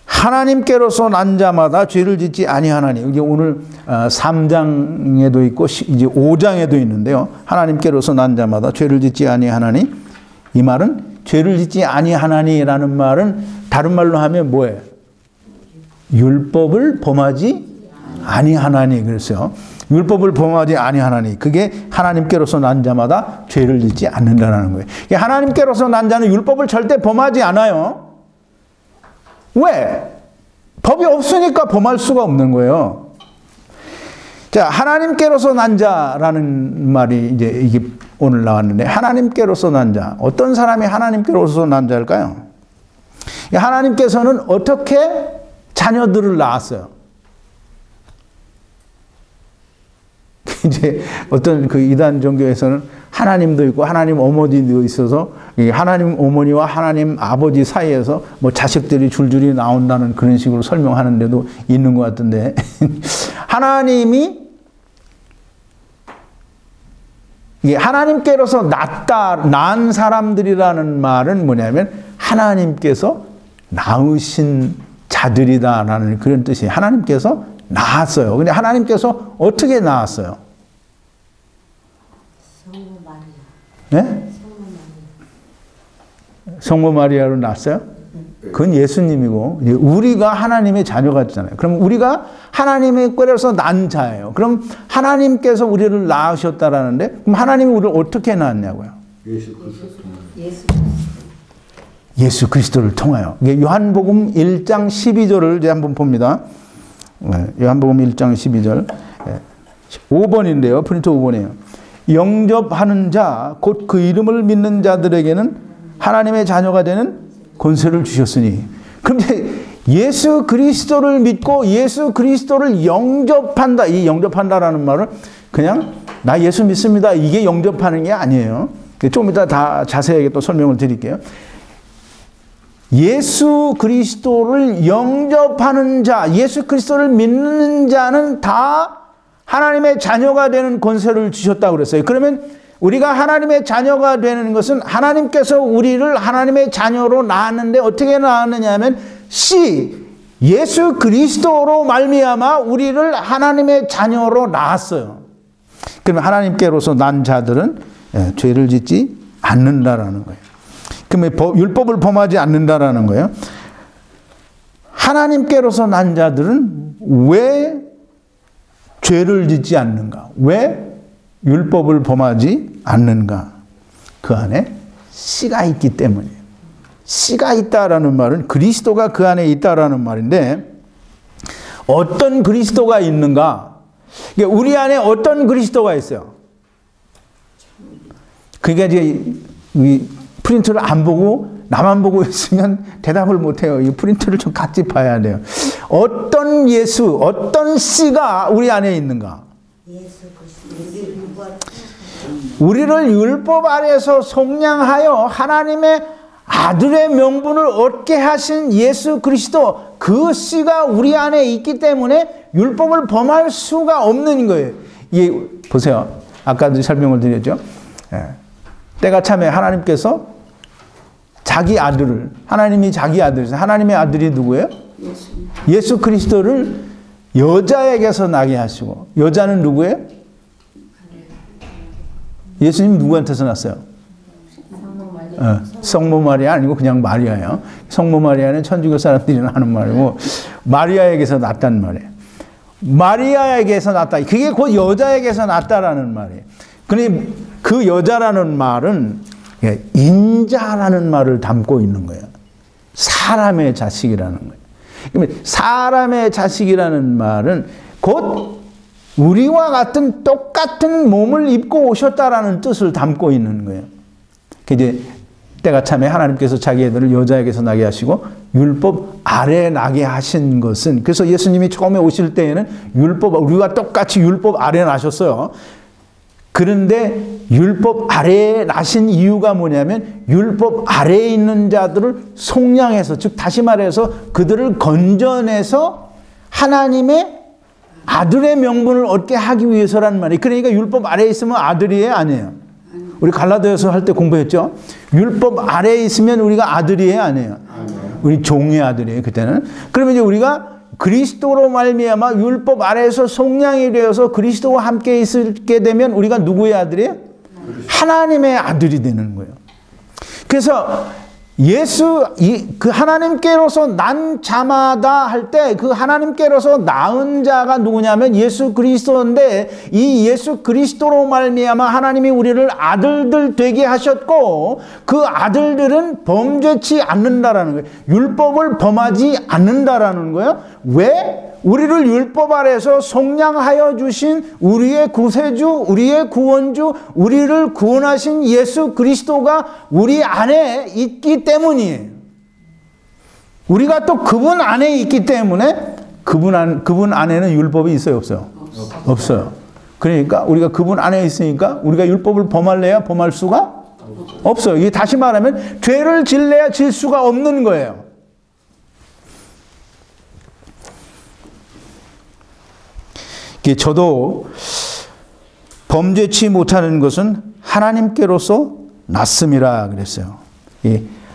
하나님께로서 난 자마다 죄를 짓지 아니하나니. 이게 오늘 3장에도 있고 이제 5장에도 있는데요. 하나님께로서 난 자마다 죄를 짓지 아니하나니. 이 말은 죄를 짓지 아니하나니라는 말은 다른 말로 하면 뭐예요? 율법을 범하지 아니하나니 그랬어요. 율법을 범하지 아니하나니. 그게 하나님께로서 난 자마다 죄를 짓지 않는다는 거예요. 하나님께로서 난 자는 율법을 절대 범하지 않아요. 왜? 법이 없으니까 범할 수가 없는 거예요. 자, 하나님께로서 난 자라는 말이 이제 이게 오늘 나왔는데, 하나님께로서 난 자. 어떤 사람이 하나님께로서 난 자일까요? 하나님께서는 어떻게 자녀들을 낳았어요? 이제 어떤 그 이단 종교에서는 하나님도 있고 하나님 어머니도 있어서 하나님 어머니와 하나님 아버지 사이에서 뭐 자식들이 줄줄이 나온다는 그런 식으로 설명하는 데도 있는 것 같은데 하나님이 하나님께로서 낳은 사람들이라는 말은 뭐냐면 하나님께서 낳으신 자들이다라는 그런 뜻이에요. 하나님께서 낳았어요. 근데 하나님께서 어떻게 낳았어요? 성모 마리아. 네? 성모 마리아로 낳았어요? 그건 예수님이고 우리가 하나님의 자녀가 있잖아요. 그럼 우리가 하나님의 꾀로서 난 자예요. 그럼 하나님께서 우리를 낳으셨다라는데 그럼 하나님이 우리를 어떻게 낳았냐고요? 예수 그리스도를 통하여. 요한복음 1장 12절을 이제 한번 봅니다. 요한복음 1장 12절 5번인데요. 프린트 5번이에요. 영접하는 자 곧 그 이름을 믿는 자들에게는 하나님의 자녀가 되는 권세를 주셨으니. 그런데 예수 그리스도를 믿고 예수 그리스도를 영접한다. 이 영접한다라는 말을 그냥 나 예수 믿습니다. 이게 영접하는 게 아니에요. 좀 이따 다 자세하게 또 설명을 드릴게요. 예수 그리스도를 영접하는 자, 예수 그리스도를 믿는 자는 다 하나님의 자녀가 되는 권세를 주셨다고 그랬어요. 그러면 우리가 하나님의 자녀가 되는 것은 하나님께서 우리를 하나님의 자녀로 낳았는데 어떻게 낳았느냐 하면 예수 그리스도로 말미암아 우리를 하나님의 자녀로 낳았어요. 그러면 하나님께로서 난 자들은 죄를 짓지 않는다라는 거예요. 그러면 율법을 범하지 않는다라는 거예요. 하나님께로서 난 자들은 왜 죄를 짓지 않는가? 왜 율법을 범하지 않는가? 그 안에 씨가 있기 때문이에요. 씨가 있다라는 말은 그리스도가 그 안에 있다라는 말인데 어떤 그리스도가 있는가? 우리 안에 어떤 그리스도가 있어요? 그러니까 이제 이 프린트를 안 보고 나만 보고 있으면 대답을 못해요. 이 프린트를 좀 같이 봐야 돼요. 어떤 예수, 어떤 씨가 우리 안에 있는가? 우리를 율법 아래에서 속량하여 하나님의 아들의 명분을 얻게 하신 예수 그리스도, 그 씨가 우리 안에 있기 때문에 율법을 범할 수가 없는 거예요. 이게 보세요. 아까도 설명을 드렸죠. 때가 참에 하나님께서 자기 아들을, 하나님이 자기 아들이세요. 하나님의 아들이 누구예요? 예수 그리스도를 여자에게서 나게 하시고, 여자는 누구예요? 예수님 누구한테서 났어요? 성모 마리아 아니고 그냥 마리아예요. 성모 마리아는 천주교 사람들이 하는 말이고 마리아에게서 났단 말이에요. 마리아에게서 났다. 그게 곧 여자에게서 났다라는 말이에요. 근데 그 여자라는 말은 인자라는 말을 담고 있는 거예요. 사람의 자식이라는 거예요. 그러면 사람의 자식이라는 말은 곧 우리와 같은 똑같은 몸을 입고 오셨다라는 뜻을 담고 있는 거예요. 이제 때가 참에 하나님께서 자기 애들을 여자에게서 나게 하시고 율법 아래에 나게 하신 것은, 그래서 예수님이 처음에 오실 때에는 우리와 똑같이 율법 아래에 나셨어요. 그런데 율법 아래에 나신 이유가 뭐냐면 율법 아래에 있는 자들을 속량해서, 즉 다시 말해서 그들을 건져내서 하나님의 아들의 명분을 얻게 하기 위해서란 말이에요. 그러니까 율법 아래에 있으면 아들이에요, 아니에요? 우리 갈라디아서 할 때 공부했죠. 율법 아래에 있으면 우리가 아들이에요, 아니에요? 우리 종의 아들이에요, 그때는. 그러면 이제 우리가 그리스도로 말미암아 율법 아래에서 속량이 되어서 그리스도와 함께 있게 되면 우리가 누구의 아들이에요? 하나님의 아들이 되는 거예요. 그래서 그 하나님께로서 난 자마다 할 때 그 하나님께로서 낳은 자가 누구냐면 예수 그리스도인데, 이 예수 그리스도로 말미암아 하나님이 우리를 아들들 되게 하셨고, 그 아들들은 범죄치 않는다라는 거예요. 율법을 범하지 않는다라는 거예요. 왜? 우리를 율법 아래서 속량하여 주신 우리의 구세주, 우리의 구원주, 우리를 구원하신 예수 그리스도가 우리 안에 있기 때문이에요. 우리가 또 그분 안에 있기 때문에 그분 안에는 율법이 있어요, 없어요? 없어요. 그러니까 우리가 그분 안에 있으니까 우리가 율법을 범할래야 범할 수가 없어요. 이게 다시 말하면 죄를 질래야 질 수가 없는 거예요. 저도 범죄치 못하는 것은 하나님께로서 낫음이라 그랬어요.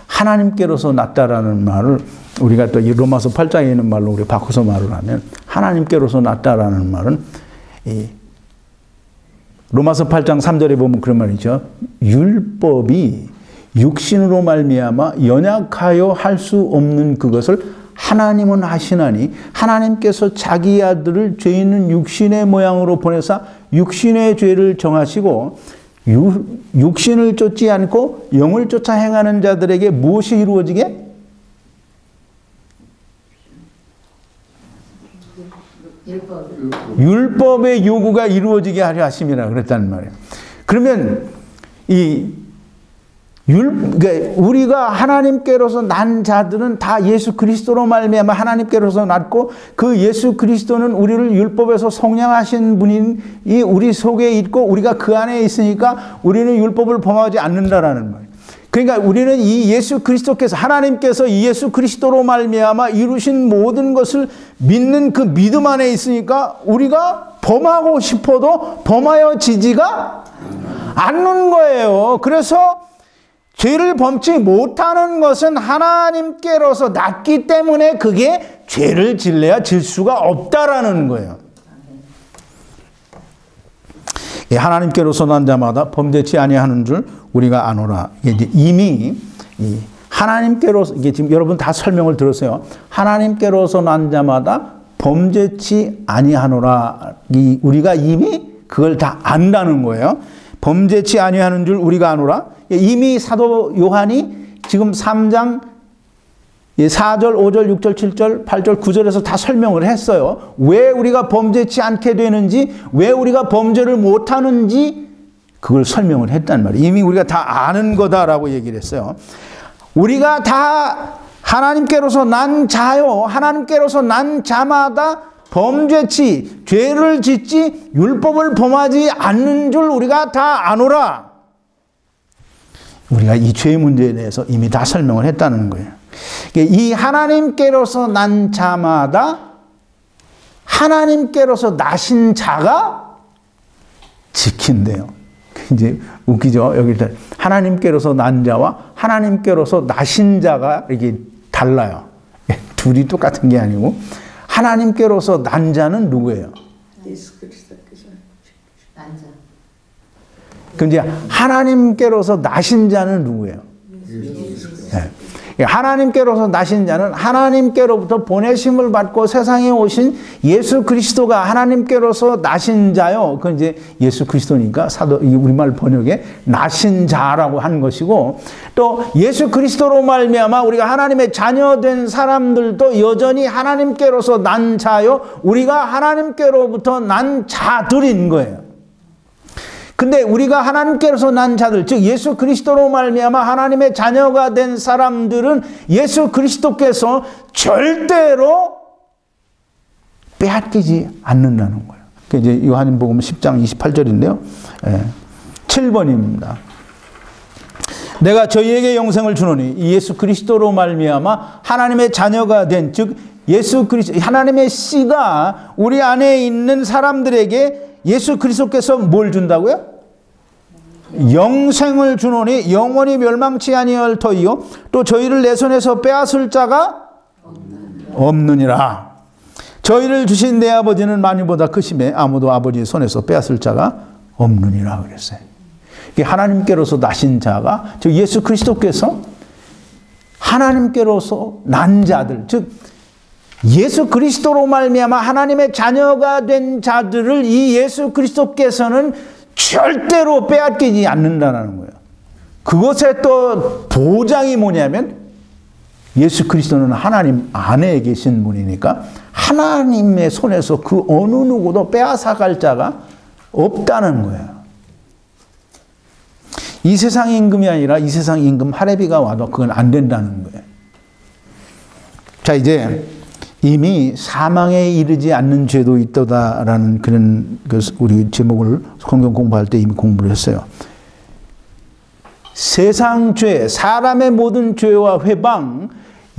하나님께로서 낫다라는 말을 우리가 또 이 로마서 8장에 있는 말로 우리 바꿔서 말을 하면 하나님께로서 낫다라는 말은 로마서 8장 3절에 보면 그런 말이죠. 율법이 육신으로 말미암아 연약하여 할 수 없는 그것을 하나님은 하시나니 하나님께서 자기 아들을 죄 있는 육신의 모양으로 보내사 육신의 죄를 정하시고 육신을 쫓지 않고 영을 쫓아 행하는 자들에게 무엇이 이루어지게? 율법의 요구가 이루어지게 하려 하심이라 그랬다는 말이에요. 그러면 그러니까 우리가 하나님께로서 난 자들은 다 예수 그리스도로 말미암아 하나님께로서 났고 그 예수 그리스도는 우리를 율법에서 속량하신 분이 우리 속에 있고 우리가 그 안에 있으니까 우리는 율법을 범하지 않는다라는 말이에요. 그러니까 우리는 이 예수 그리스도께서 하나님께서 이 예수 그리스도로 말미암아 이루신 모든 것을 믿는 그 믿음 안에 있으니까 우리가 범하고 싶어도 범하여지지가 않는 거예요. 그래서 죄를 범치 못하는 것은 하나님께로서 났기 때문에 그게 죄를 질래야 질 수가 없다라는 거예요. 하나님께로서 난 자마다 범죄치 아니하는 줄 우리가 아노라. 이제 이미 하나님께로서 이게 지금 여러분 다 설명을 들었어요. 하나님께로서 난 자마다 범죄치 아니하노라. 우리가 이미 그걸 다 안다는 거예요. 범죄치 아니하는 줄 우리가 아노라. 이미 사도 요한이 지금 3장 4절, 5절, 6절, 7절, 8절, 9절에서 다 설명을 했어요. 왜 우리가 범죄치 않게 되는지, 왜 우리가 범죄를 못하는지 그걸 설명을 했단 말이에요. 이미 우리가 다 아는 거다라고 얘기를 했어요. 우리가 다 하나님께로서 난 자요. 하나님께로서 난 자마다 범죄치, 죄를 짓지 율법을 범하지 않는 줄 우리가 다 아노라. 우리가 이 죄의 문제에 대해서 이미 다 설명을 했다는 거예요. 이 하나님께로서 난 자마다 하나님께로서 나신 자가 지킨대요. 이제 웃기죠? 여기 하나님께로서 난 자와 하나님께로서 나신 자가 이게 달라요. 둘이 똑같은 게 아니고 하나님께로서 난 자는 누구예요? 예수 그리스도께서 난 자. 그럼 이제 하나님께로서 나신 자는 누구예요? 네. 하나님께로서 나신 자는 하나님께로부터 보내심을 받고 세상에 오신 예수 그리스도가 하나님께로서 나신 자요. 그건 이제 예수 그리스도니까 사도 우리말 번역에 나신 자라고 한 것이고, 또 예수 그리스도로 말미암아 우리가 하나님의 자녀된 사람들도 여전히 하나님께로서 난 자요. 우리가 하나님께로부터 난 자들인 거예요. 근데 우리가 하나님께로서 난 자들, 즉 예수 그리스도로 말미암아 하나님의 자녀가 된 사람들은 예수 그리스도께서 절대로 빼앗기지 않는다는 거예요. 이제 요한복음 10장 28절인데요. 7번입니다. 내가 저희에게 영생을 주노니 예수 그리스도로 말미암아 하나님의 자녀가 된, 즉 예수 그리스도 하나님의 씨가 우리 안에 있는 사람들에게 예수 그리스도께서 뭘 준다고요? 영생을 주노니 영원히 멸망치 아니할 터이요 또 저희를 내 손에서 빼앗을 자가 없느니라. 저희를 주신 내 아버지는 만유보다 크심에 아무도 아버지의 손에서 빼앗을 자가 없느니라 그랬어요. 이게 하나님께로서 나신 자가, 즉 예수 그리스도께서 하나님께로서 난 자들, 즉 예수 그리스도로 말미암아 하나님의 자녀가 된 자들을 이 예수 그리스도께서는 절대로 빼앗기지 않는다는 거예요. 그것의 또 보장이 뭐냐면 예수 그리스도는 하나님 안에 계신 분이니까 하나님의 손에서 그 어느 누구도 빼앗아갈 자가 없다는 거예요. 이 세상 임금이 아니라 이 세상 임금 하레비가 와도 그건 안 된다는 거예요. 자, 이제 이미 사망에 이르지 않는 죄도 있다라는 그런 우리 제목을 성경 공부할 때 이미 공부를 했어요. 세상 죄, 사람의 모든 죄와 회방,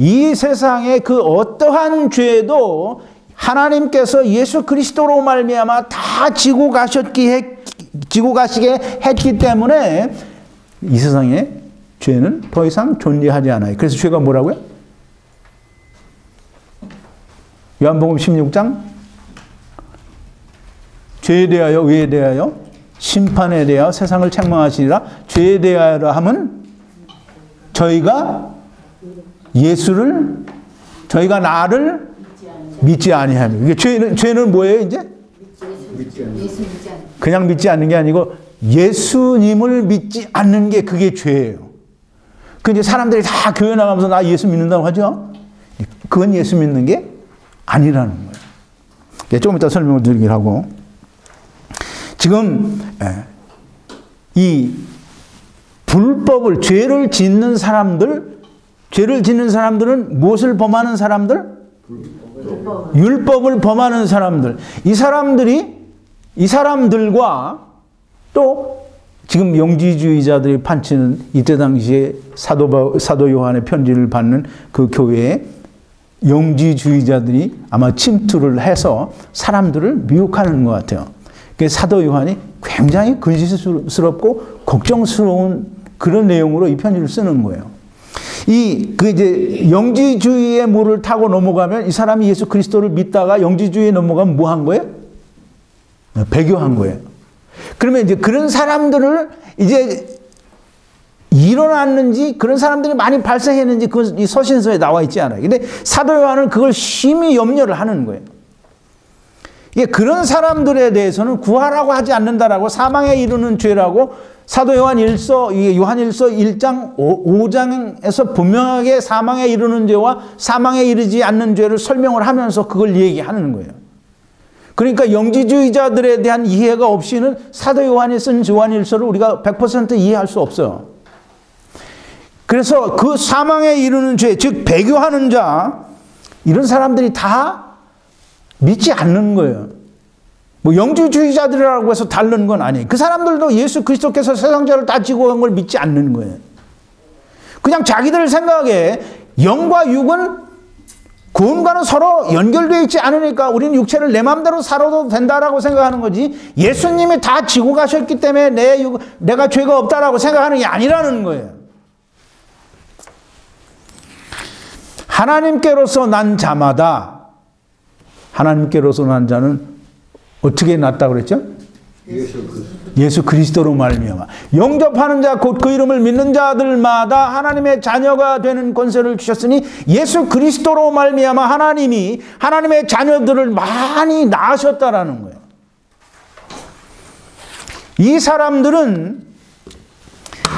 이 세상의 그 어떠한 죄도 하나님께서 예수 그리스도로 말미암아 다 지고 가시게 했기 때문에 이 세상에 죄는 더 이상 존재하지 않아요. 그래서 죄가 뭐라고요? 요한복음 16장 죄에 대하여 의에 대하여 심판에 대하여 세상을 책망하시니라. 죄에 대하여 함은 저희가 나를 믿지 아니하며. 이게 죄는 뭐예요, 이제? 그냥 믿지 않는 게 아니고 예수님을 믿지 않는 게 그게 죄예요. 그 이제 사람들이 다 교회 나가면서 나 예수 믿는다고 하죠. 그건 예수 믿는 게 아니라는 거예요. 조금 이따 설명을 드리긴 하고. 지금 이 불법을 죄를 짓는 사람들은 무엇을 범하는 사람들? 율법을 범하는 사람들. 이 사람들과 또 지금 영지주의자들이 판치는 이때 당시에 사도 요한의 편지를 받는 그 교회에 영지주의자들이 아마 침투를 해서 사람들을 미혹하는 것 같아요. 사도 요한이 굉장히 근심스럽고 걱정스러운 그런 내용으로 이 편지를 쓰는 거예요. 이제 영지주의의 물을 타고 넘어가면 이 사람이 예수 그리스도를 믿다가 영지주의에 넘어가면 뭐 한 거예요? 배교한 거예요. 그러면 이제 그런 사람들을 이제 일어났는지 그런 사람들이 많이 발생했는지 그 이 서신서에 나와 있지 않아요. 근데 사도 요한은 그걸 심히 염려를 하는 거예요. 이게 그런 사람들에 대해서는 구하라고 하지 않는다라고 사망에 이르는 죄라고 사도 요한일서 1장 5장에서 분명하게 사망에 이르는 죄와 사망에 이르지 않는 죄를 설명을 하면서 그걸 얘기하는 거예요. 그러니까 영지주의자들에 대한 이해가 없이는 사도 요한이 쓴 요한일서를 우리가 100% 이해할 수 없어요. 그래서 그 사망에 이르는 죄, 즉 배교하는 자, 이런 사람들이 다 믿지 않는 거예요. 뭐 영지주의자들이라고 해서 다른 건 아니에요. 그 사람들도 예수 그리스도께서 세상 죄를 다 지고 간 걸 믿지 않는 거예요. 그냥 자기들 생각에 영과 육은 구원과는 서로 연결되어 있지 않으니까 우리는 육체를 내 마음대로 살아도 된다라고 생각하는 거지, 예수님이 다 지고 가셨기 때문에 내가 죄가 없다라고 생각하는 게 아니라는 거예요. 하나님께로서 난 자마다, 하나님께로서 난 자는 어떻게 났다고 그랬죠? 예수 그리스도로 말미암아. 영접하는 자 곧 그 이름을 믿는 자들마다 하나님의 자녀가 되는 권세를 주셨으니 예수 그리스도로 말미암아 하나님이 하나님의 자녀들을 많이 낳으셨다라는 거예요. 이 사람들은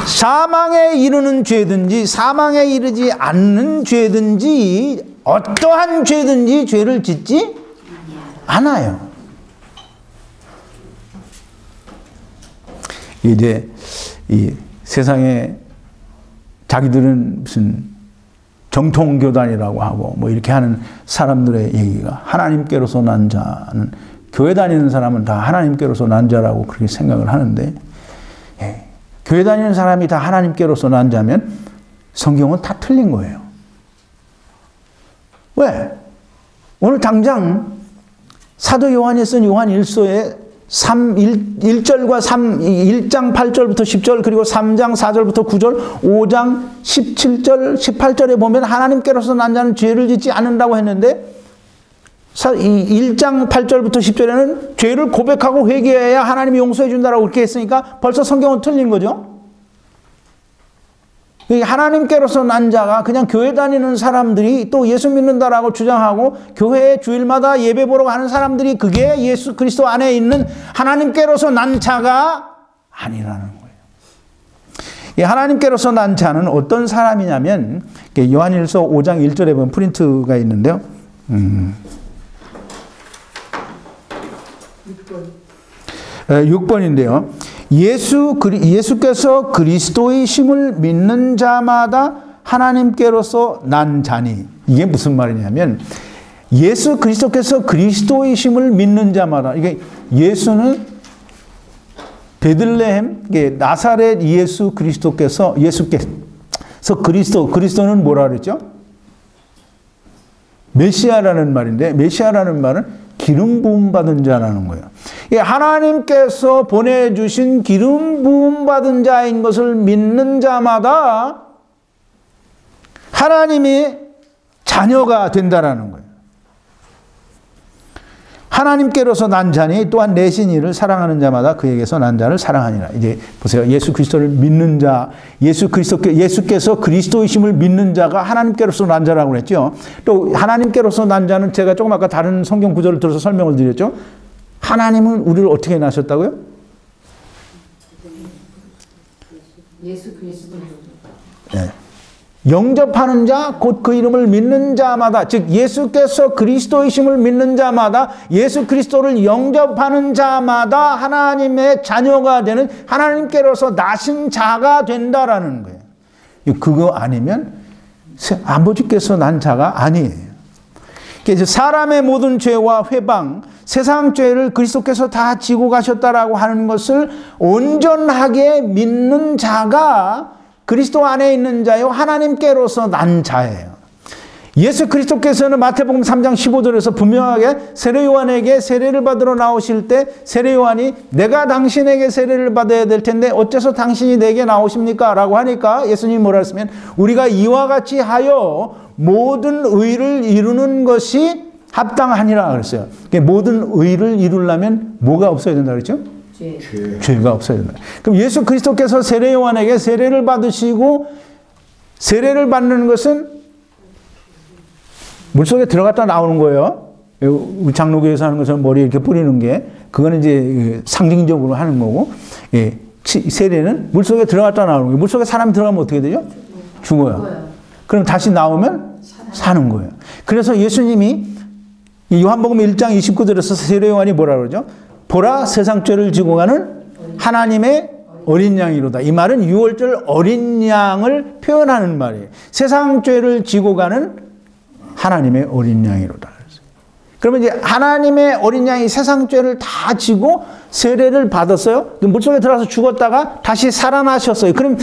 사망에 이르는 죄든지 사망에 이르지 않는 죄든지 어떠한 죄든지 죄를 짓지 않아요. 이제 이 세상에 자기들은 무슨 정통교단이라고 하고 뭐 이렇게 하는 사람들의 얘기가, 하나님께로서 난 자는, 교회 다니는 사람은 다 하나님께로서 난 자라고 그렇게 생각을 하는데, 교회 다니는 사람이 다 하나님께로서 난 자면 성경은 다 틀린 거예요. 왜? 오늘 당장 사도 요한이 쓴 요한 1서에 1절과 1장 8절부터 10절, 그리고 3장 4절부터 9절, 5장 17절, 18절에 보면 하나님께로서 난 자는 죄를 짓지 않는다고 했는데, 1장 8절부터 10절에는 죄를 고백하고 회개해야 하나님이 용서해 준다라고 그렇게 했으니까 벌써 성경은 틀린 거죠. 하나님께로서 난 자가 그냥 교회 다니는 사람들이 또 예수 믿는다라고 주장하고 교회에 주일마다 예배 보러 가는 사람들이 그게 예수 그리스도 안에 있는 하나님께로서 난 자가 아니라는 거예요. 이 하나님께로서 난 자는 어떤 사람이냐면, 요한일서 5장 1절에 보면 프린트가 있는데요. 6번인데요. 예수께서 그리스도의 심을 믿는 자마다 하나님께로서 난 자니. 이게 무슨 말이냐면 예수 그리스도께서 그리스도의 심을 믿는 자마다, 이게 예수는 베들레헴, 나사렛 예수께서 그리스도는 뭐라 그랬죠? 메시아라는 말인데, 메시아라는 말은 기름 부음 받은 자라는 거예요. 하나님께서 보내주신 기름 부음 받은 자인 것을 믿는 자마다 하나님의 자녀가 된다라는 거예요. 하나님께로서 난 자니 또한 내신 이를 사랑하는 자마다 그에게서 난 자를 사랑하니라. 이제 보세요. 예수 그리스도를 믿는 자, 예수께서 그리스도이심을 믿는 자가 하나님께로서 난 자라고 그랬죠. 또 하나님께로서 난 자는 제가 조금 아까 다른 성경 구절을 들어서 설명을 드렸죠. 하나님은 우리를 어떻게 낳으셨다고요? 예수 그리스도. 네. 영접하는 자, 곧 그 이름을 믿는 자마다, 즉 예수께서 그리스도이심을 믿는 자마다, 예수 그리스도를 영접하는 자마다 하나님의 자녀가 되는, 하나님께로서 나신 자가 된다라는 거예요. 그거 아니면 아버지께서 난 자가 아니에요. 그래서 사람의 모든 죄와 회방, 세상 죄를 그리스도께서 다 지고 가셨다라고 하는 것을 온전하게 믿는 자가 그리스도 안에 있는 자요 하나님께로서 난 자예요. 예수 그리스도께서는 마태복음 3장 15절에서 분명하게 세례 요한에게 세례를 받으러 나오실 때 세례 요한이 내가 당신에게 세례를 받아야 될 텐데 어째서 당신이 내게 나오십니까? 라고 하니까 예수님이 뭐라 했으면 우리가 이와 같이 하여 모든 의를 이루는 것이 합당하니라 그랬어요. 모든 의를 이루려면 뭐가 없어야 된다 그랬죠? 죄가 없어야 된다. 그럼 예수 그리스도께서 세례 요한에게 세례를 받으시고 세례를 받는 것은 물속에 들어갔다 나오는 거예요. 우리 장로교에서 하는 것처럼 머리에 이렇게 뿌리는 게 그거는 이제 상징적으로 하는 거고, 예, 세례는 물속에 들어갔다 나오는 거예요. 물속에 사람이 들어가면 어떻게 되죠? 죽어요. 그럼 다시 나오면 사는 거예요. 그래서 예수님이 요한복음 1장 29절에서 세례 요한이 뭐라 그러죠? 보라 세상 죄를 지고 가는 하나님의 어린 양이로다. 이 말은 유월절 어린 양을 표현하는 말이에요. 세상 죄를 지고 가는 하나님의 어린 양이로다. 그러면 이제 하나님의 어린 양이 세상 죄를 다 지고 세례를 받았어요. 물속에 들어가서 죽었다가 다시 살아나셨어요. 그럼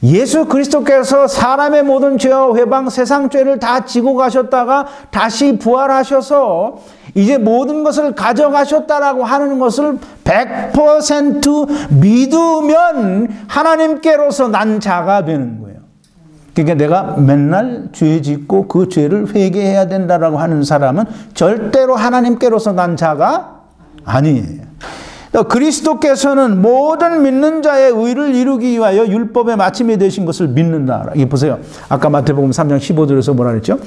예수 그리스도께서 사람의 모든 죄와 회방, 세상 죄를 다 지고 가셨다가 다시 부활하셔서 이제 모든 것을 가져가셨다라고 하는 것을 100% 믿으면 하나님께로서 난 자가 되는 거예요. 그러니까 내가 맨날 죄 짓고 그 죄를 회개해야 된다라고 하는 사람은 절대로 하나님께로서 난 자가 아니에요. 그리스도께서는 모든 믿는 자의 의를 이루기 위하여 율법의 마침이 되신 것을 믿는다. 이게 보세요. 아까 마태복음 3장 15절에서 뭐라 그랬죠?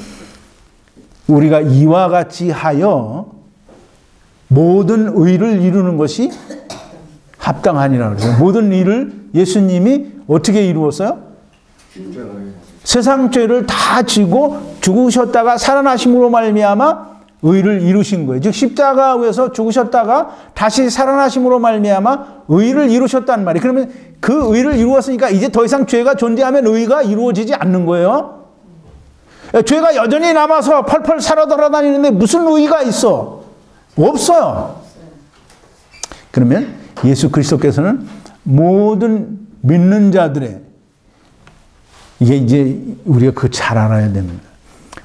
우리가 이와 같이 하여 모든 의를 이루는 것이 합당하니라 그래요. 모든 일을 예수님이 어떻게 이루었어요? 세상 죄를 다 지고 죽으셨다가 살아나심으로 말미암아 의를 이루신 거예요. 즉 십자가 위에서 죽으셨다가 다시 살아나심으로 말미암아 의를 이루셨단 말이에요. 그러면 그 의를 이루었으니까 이제 더 이상 죄가 존재하면 의가 이루어지지 않는 거예요. 죄가 여전히 남아서 펄펄 살아 돌아다니는데 무슨 의가 있어? 없어요. 그러면 예수 그리스도께서는 모든 믿는 자들의, 이게 이제 우리가 그거 잘 알아야 됩니다.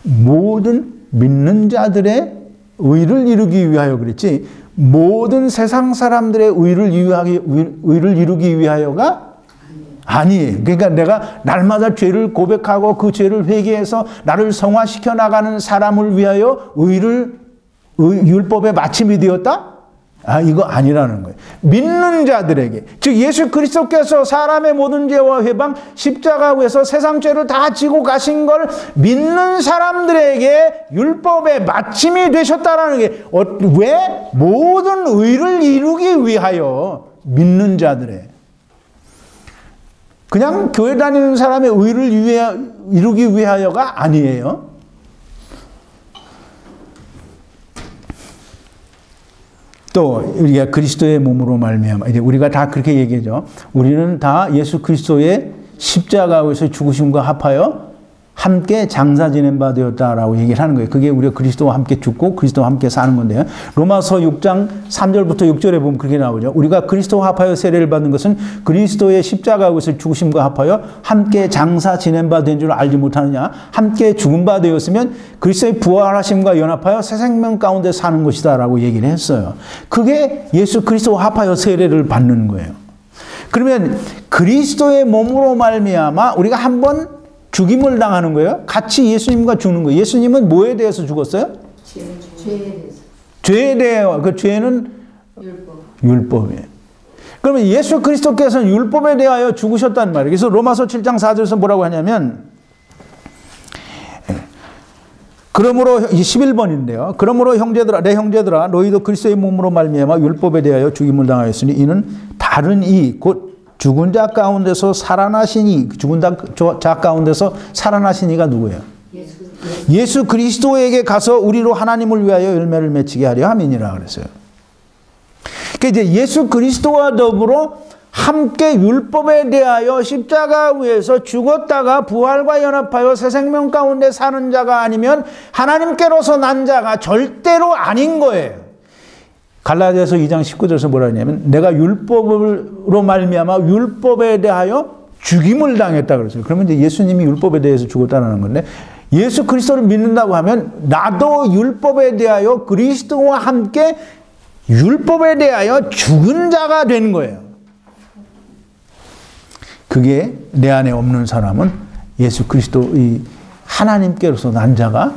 모든 믿는 자들의 의를 이루기 위하여 그랬지, 모든 세상 사람들의 의를 이루기 위하여가 아니에요. 그러니까 내가 날마다 죄를 고백하고 그 죄를 회개해서 나를 성화시켜 나가는 사람을 위하여 율법의 마침이 되었다? 이거 아니라는 거예요. 믿는 자들에게, 즉 예수 그리스도께서 사람의 모든 죄와 회방, 십자가 위에서 세상 죄를 다 지고 가신 걸 믿는 사람들에게 율법의 마침이 되셨다라는 게, 왜? 모든 의를 이루기 위하여 믿는 자들의, 그냥 교회 다니는 사람의 의를 이루기 위하여가 아니에요. 또 우리가 그리스도의 몸으로 말미암아 이제 우리가 다 그렇게 얘기하죠. 우리는 다 예수 그리스도의 십자가에서 죽으심과 합하여 함께 장사 지낸 바 되었다라고 얘기를 하는 거예요. 그게 우리가 그리스도와 함께 죽고 그리스도와 함께 사는 건데요. 로마서 6장 3절부터 6절에 보면 그렇게 나오죠. 우리가 그리스도와 합하여 세례를 받는 것은 그리스도의 십자가에서 죽으심과 합하여 함께 장사 지낸 바 된 줄 알지 못하느냐. 함께 죽은 바 되었으면 그리스도의 부활하심과 연합하여 새 생명 가운데 사는 것이다 라고 얘기를 했어요. 그게 예수 그리스도와 합하여 세례를 받는 거예요. 그러면 그리스도의 몸으로 말미암아 우리가 한번 죽임을 당하는 거예요. 같이 예수님과 죽는 거예요. 예수님은 뭐에 대해서 죽었어요? 죄에 대해서. 죄에 대해 그 죄는 율법이에요. 그러면 예수 그리스도께서는 율법에 대하여 죽으셨단 말이에요. 그래서 로마서 7장 4절에서 뭐라고 하냐면 그러므로 11번인데요. 그러므로 형제들아 내 형제들아 너희도 그리스도의 몸으로 말미암아 율법에 대하여 죽임을 당하였으니 이는 다른 이 곧 죽은 자 가운데서 살아나시니 죽은 자 가운데서 살아나시니가 누구예요? 예수 그리스도에게 가서 우리로 하나님을 위하여 열매를 맺히게 하려 함이니라 그랬어요. 그러니까 이제 예수 그리스도와 더불어 함께 율법에 대하여 십자가 위에서 죽었다가 부활과 연합하여 새 생명 가운데 사는 자가 아니면 하나님께로서 난 자가 절대로 아닌 거예요. 갈라디아서 2장 19절에서 뭐라 하냐면 내가 율법으로 말미암아 율법에 대하여 죽임을 당했다 그랬어요. 그러면 이제 예수님이 율법에 대해서 죽었다는 건데 예수 그리스도를 믿는다고 하면 나도 율법에 대하여 그리스도와 함께 율법에 대하여 죽은 자가 된 거예요. 그게 내 안에 없는 사람은 예수 그리스도의 하나님께로서 난 자가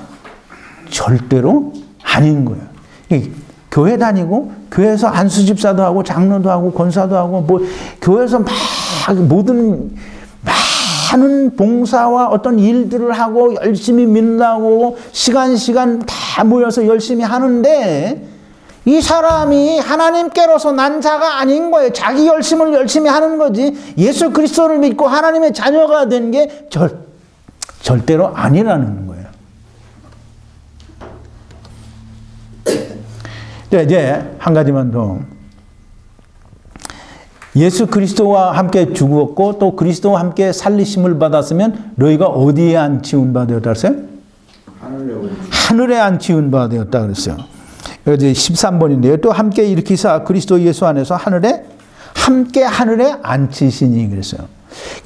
절대로 아닌 거예요. 교회 다니고 교회에서 안수집사도 하고 장로도 하고 권사도 하고 뭐 교회에서 막 모든 많은 봉사와 어떤 일들을 하고 열심히 믿는다고 시간 다 모여서 열심히 하는데 이 사람이 하나님께로서 난 자가 아닌 거예요. 자기 열심을 열심히 하는 거지 예수 그리스도를 믿고 하나님의 자녀가 된 게 절대로 아니라는 거예요. 이제 한 가지만 더. 예수 그리스도와 함께 죽었고 또 그리스도와 함께 살리심을 받았으면 너희가 어디에 안치운 바 되었다 그랬어요? 하늘에 안치운 바 되었다 그랬어요. 이제 13번인데요. 또 함께 일으키사 그리스도 예수 안에서 함께 하늘에 앉히시니 그랬어요.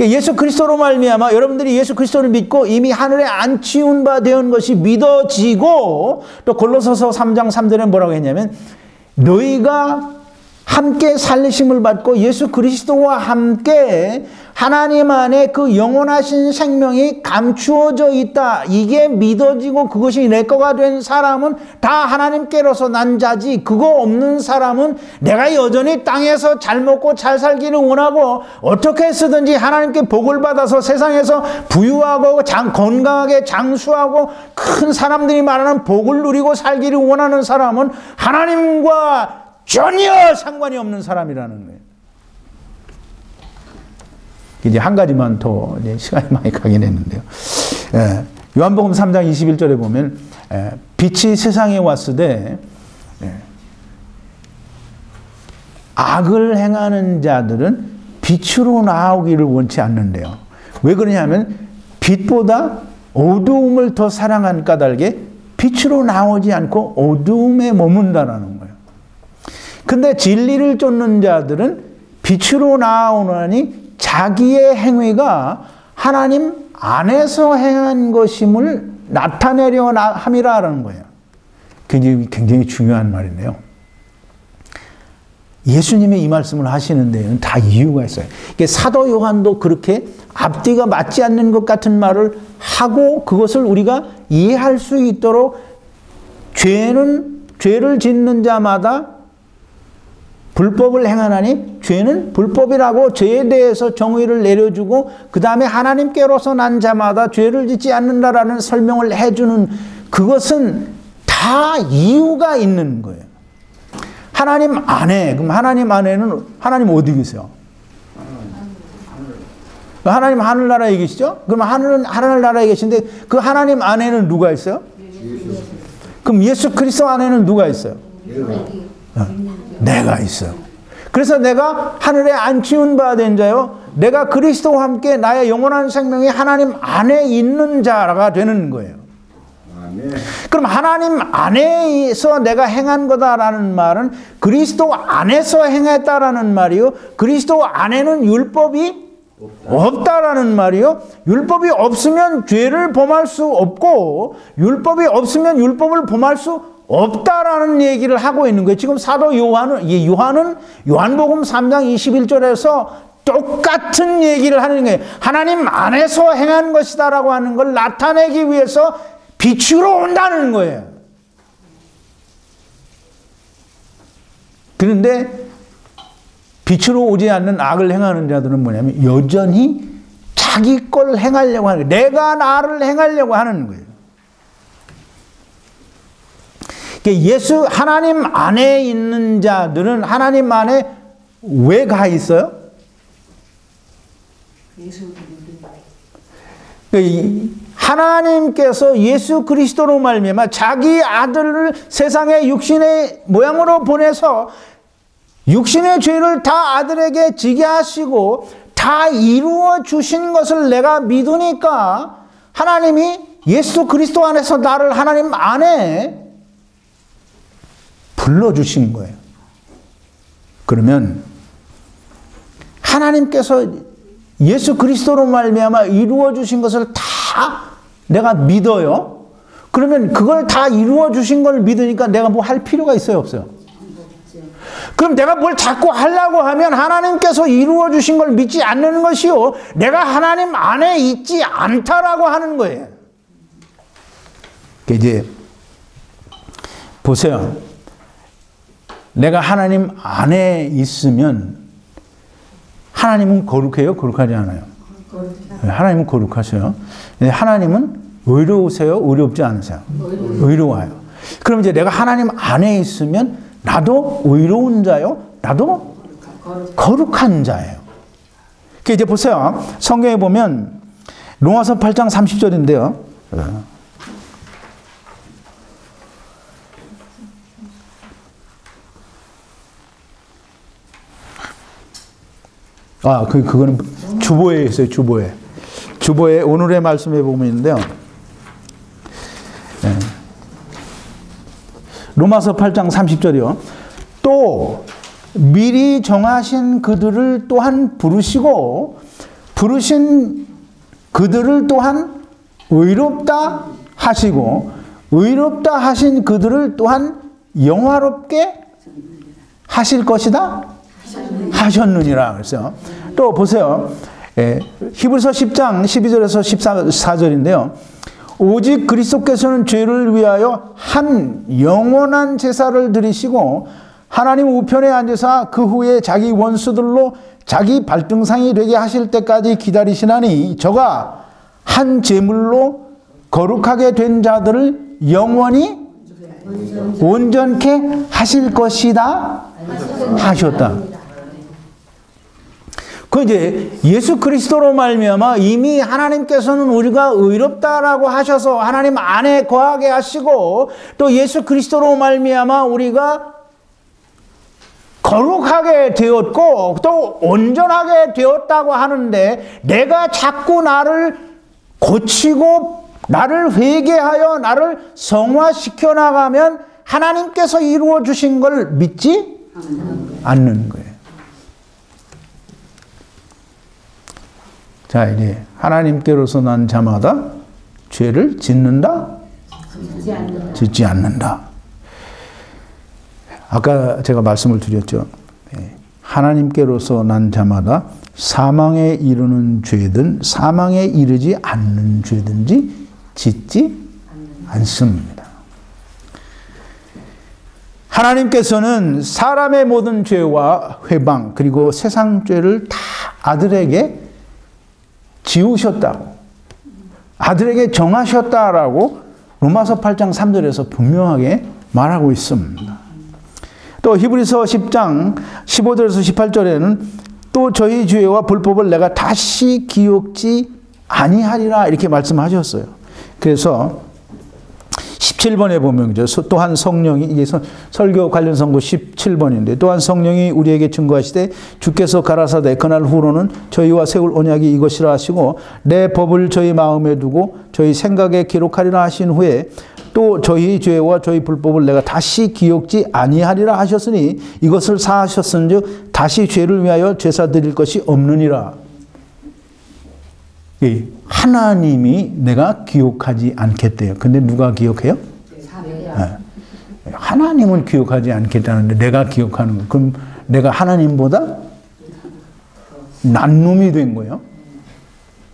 예수 그리스도로 말미암아 여러분들이 예수 그리스도를 믿고 이미 하늘에 안치운 바 되은 것이 믿어지고 또 골로새서 3장 3절에 뭐라고 했냐면 너희가 함께 살리심을 받고 예수 그리스도와 함께 하나님 안에 그 영원하신 생명이 감추어져 있다. 이게 믿어지고 그것이 내 거가 된 사람은 다 하나님께로서 난 자지. 그거 없는 사람은 내가 여전히 땅에서 잘 먹고 잘 살기를 원하고 어떻게 쓰든지 하나님께 복을 받아서 세상에서 부유하고 건강하게 장수하고 큰 사람들이 말하는 복을 누리고 살기를 원하는 사람은 하나님과 전혀 상관이 없는 사람이라는 거예요. 이제 한 가지만 더 이제 시간이 많이 가긴 했는데요. 요한복음 3장 21절에 보면 빛이 세상에 왔으되 악을 행하는 자들은 빛으로 나오기를 원치 않는데요. 왜 그러냐면 빛보다 어두움을 더 사랑한 까닭에 빛으로 나오지 않고 어두움에 머문다라는 거예요. 근데 진리를 쫓는 자들은 빛으로 나오나니 자기의 행위가 하나님 안에서 행한 것임을 나타내려 함이라는 거예요. 굉장히 중요한 말이네요. 예수님이 이 말씀을 하시는 데는 다 이유가 있어요. 이게 사도 요한도 그렇게 앞뒤가 맞지 않는 것 같은 말을 하고 그것을 우리가 이해할 수 있도록 죄를 짓는 자마다 불법을 행하나니 죄는 불법이라고 죄에 대해서 정의를 내려주고 그 다음에 하나님께로서 난 자마다 죄를 짓지 않는다라는 설명을 해주는 그것은 다 이유가 있는 거예요. 하나님 안에, 그럼 하나님 안에는 하나님 어디 계세요? 하나님 하늘나라에 계시죠? 그럼 하늘나라에 계신데 그 하나님 안에는 누가 있어요? 그럼 예수 그리스도 안에는 누가 있어요? 내가 있어요. 그래서 내가 하늘에 안치운 바 된 자요, 내가 그리스도와 함께 나의 영원한 생명이 하나님 안에 있는 자가 되는 거예요. 그럼 하나님 안에서 내가 행한 거다라는 말은 그리스도 안에서 행했다라는 말이요, 그리스도 안에는 율법이 없다라는 말이요, 율법이 없으면 죄를 범할 수 없고 율법이 없으면 율법을 범할 수 없다라는 얘기를 하고 있는 거예요. 지금 사도 요한은 요한복음 3장 21절에서 똑같은 얘기를 하는 거예요. 하나님 안에서 행한 것이다라고 하는 걸 나타내기 위해서 빛으로 온다는 거예요. 그런데 빛으로 오지 않는 악을 행하는 자들은 뭐냐면 여전히 자기 걸 행하려고 하는 거예요. 내가 나를 행하려고 하는 거예요. 예수 하나님 안에 있는 자들은 하나님 안에 왜 가 있어요? 하나님께서 예수 그리스도로 말미암아 자기 아들을 세상의 육신의 모양으로 보내서 육신의 죄를 다 아들에게 지게 하시고 다 이루어 주신 것을 내가 믿으니까 하나님이 예수 그리스도 안에서 나를 하나님 안에 불러주신 거예요. 그러면 하나님께서 예수 그리스도로 말미암아 이루어 주신 것을 다 내가 믿어요. 그러면 그걸 다 이루어 주신 걸 믿으니까 내가 뭐 할 필요가 있어요, 없어요? 그럼 내가 뭘 자꾸 하려고 하면 하나님께서 이루어 주신 걸 믿지 않는 것이요, 내가 하나님 안에 있지 않다라고 하는 거예요. 이제 보세요. 내가 하나님 안에 있으면 하나님은 거룩해요? 거룩하지 않아요? 하나님은 거룩하셔요. 하나님은 의로우세요? 의롭지 않으세요? 의로워요. 그럼 이제 내가 하나님 안에 있으면 나도 의로운 자요, 나도 거룩한 자예요. 이제 보세요. 성경에 보면 로마서 8장 30절인데요. 그거는 주보에 있어요, 주보에. 주보에 오늘의 말씀에 보면 있는데요. 네. 로마서 8장 30절이요. 또 미리 정하신 그들을 또한 부르시고 부르신 그들을 또한 의롭다 하시고 의롭다 하신 그들을 또한 영화롭게 하실 것이다 하셨느니라. 그래서 또 보세요. 히브리서 10장 12절에서 14절인데요. 오직 그리스도께서는 죄를 위하여 한 영원한 제사를 드리시고 하나님 우편에 앉으사 그 후에 자기 원수들로 자기 발등상이 되게 하실 때까지 기다리시나니 저가 한 제물로 거룩하게 된 자들을 영원히 온전케 하실 것이다 하셨다. 그 이제 예수 그리스도로 말미암아 이미 하나님께서는 우리가 의롭다라고 하셔서 하나님 안에 거하게 하시고 또 예수 그리스도로 말미암아 우리가 거룩하게 되었고 또 온전하게 되었다고 하는데 내가 자꾸 나를 고치고 나를 회개하여 나를 성화시켜 나가면 하나님께서 이루어 주신 걸 믿지 않는 거예요. 자, 이제 하나님께로서 난 자마다 죄를 짓는다? 짓지 않는다. 아까 제가 말씀을 드렸죠. 하나님께로서 난 자마다 사망에 이르는 죄든 사망에 이르지 않는 죄든지 짓지 않습니다. 하나님께서는 사람의 모든 죄와 회방 그리고 세상 죄를 다 아들에게 지우셨다고 아들에게 정하셨다라고 로마서 8장 3절에서 분명하게 말하고 있습니다. 또 히브리서 10장 15절에서 18절에는 또 저희 죄와 불법을 내가 다시 기억지 아니하리라 이렇게 말씀하셨어요. 그래서 17번에 보면 또한 성령이, 이게 설교 관련 선고 17번인데, 또한 성령이 우리에게 증거하시되 주께서 가라사대 그날 후로는 저희와 세울 언약이 이것이라 하시고 내 법을 저희 마음에 두고 저희 생각에 기록하리라 하신 후에 또 저희 죄와 저희 불법을 내가 다시 기억지 아니하리라 하셨으니 이것을 사하셨은즉 다시 죄를 위하여 제사 드릴 것이 없느니라. 하나님이 내가 기억하지 않겠대요. 근데 누가 기억해요? 네. 하나님은 기억하지 않겠다는데 내가 기억하는 거. 그럼 내가 하나님보다 난 놈이 된 거예요.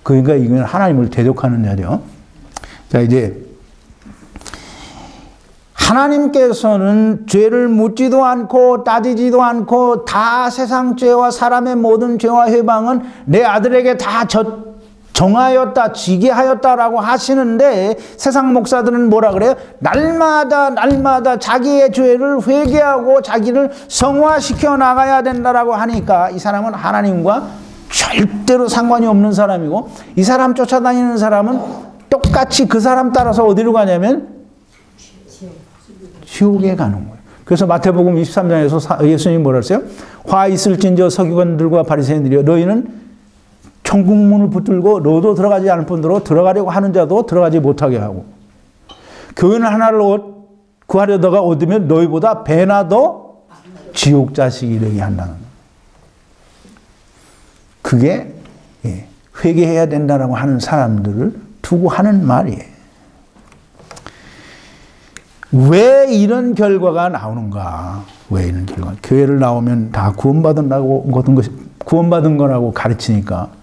그러니까 이건 하나님을 대적하는 자죠. 자, 이제 하나님께서는 죄를 묻지도 않고 따지지도 않고 다 세상 죄와 사람의 모든 죄와 회방은 내 아들에게 다 정하였다, 지게 하였다라고 하시는데 세상 목사들은 뭐라 그래요? 날마다 자기의 죄를 회개하고 자기를 성화시켜 나가야 된다라고 하니까 이 사람은 하나님과 절대로 상관이 없는 사람이고, 이 사람 쫓아다니는 사람은 똑같이 그 사람 따라서 어디로 가냐면 지옥에 가는 거예요. 그래서 마태복음 23장에서 예수님이 뭐라 했어요? 화 있을진저 서기관들과 바리새인들이여, 너희는 천국문을 붙들고 너도 들어가지 않을 뿐더러 들어가려고 하는 자도 들어가지 못하게 하고, 교훈 하나를 구하려다가 얻으면 너희보다 배나 더 지옥 자식이 되게 한다는 거예요. 그게 회개해야 된다라고 하는 사람들을 두고 하는 말이에요. 왜 이런 결과가 나오는가? 왜 이런 결과? 교회를 나오면 다 구원받은 거라고 가르치니까.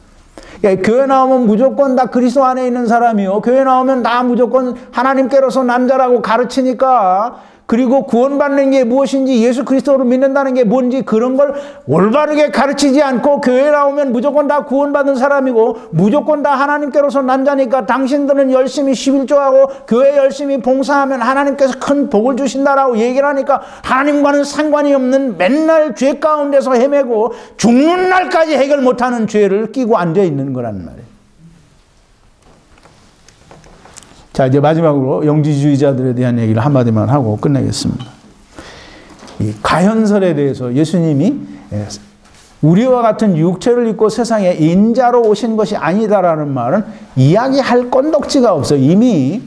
그러니까 교회 나오면 무조건 다 그리스도 안에 있는 사람이요, 교회 나오면 다 무조건 하나님께로서 남자라고 가르치니까, 그리고 구원받는 게 무엇인지, 예수 그리스도를 믿는다는 게 뭔지 그런 걸 올바르게 가르치지 않고 교회 나오면 무조건 다 구원받은 사람이고 무조건 다 하나님께로서 남자니까 당신들은 열심히 11조하고 교회 열심히 봉사하면 하나님께서 큰 복을 주신다라고 얘기를 하니까 하나님과는 상관이 없는 맨날 죄 가운데서 헤매고 죽는 날까지 해결 못하는 죄를 끼고 앉아있는 거란 말이에요. 자, 이제 마지막으로 영지주의자들에 대한 얘기를 한마디만 하고 끝내겠습니다. 이 가현설에 대해서 예수님이 우리와 같은 육체를 입고 세상에 인자로 오신 것이 아니다라는 말은 이야기할 건덕지가 없어요. 이미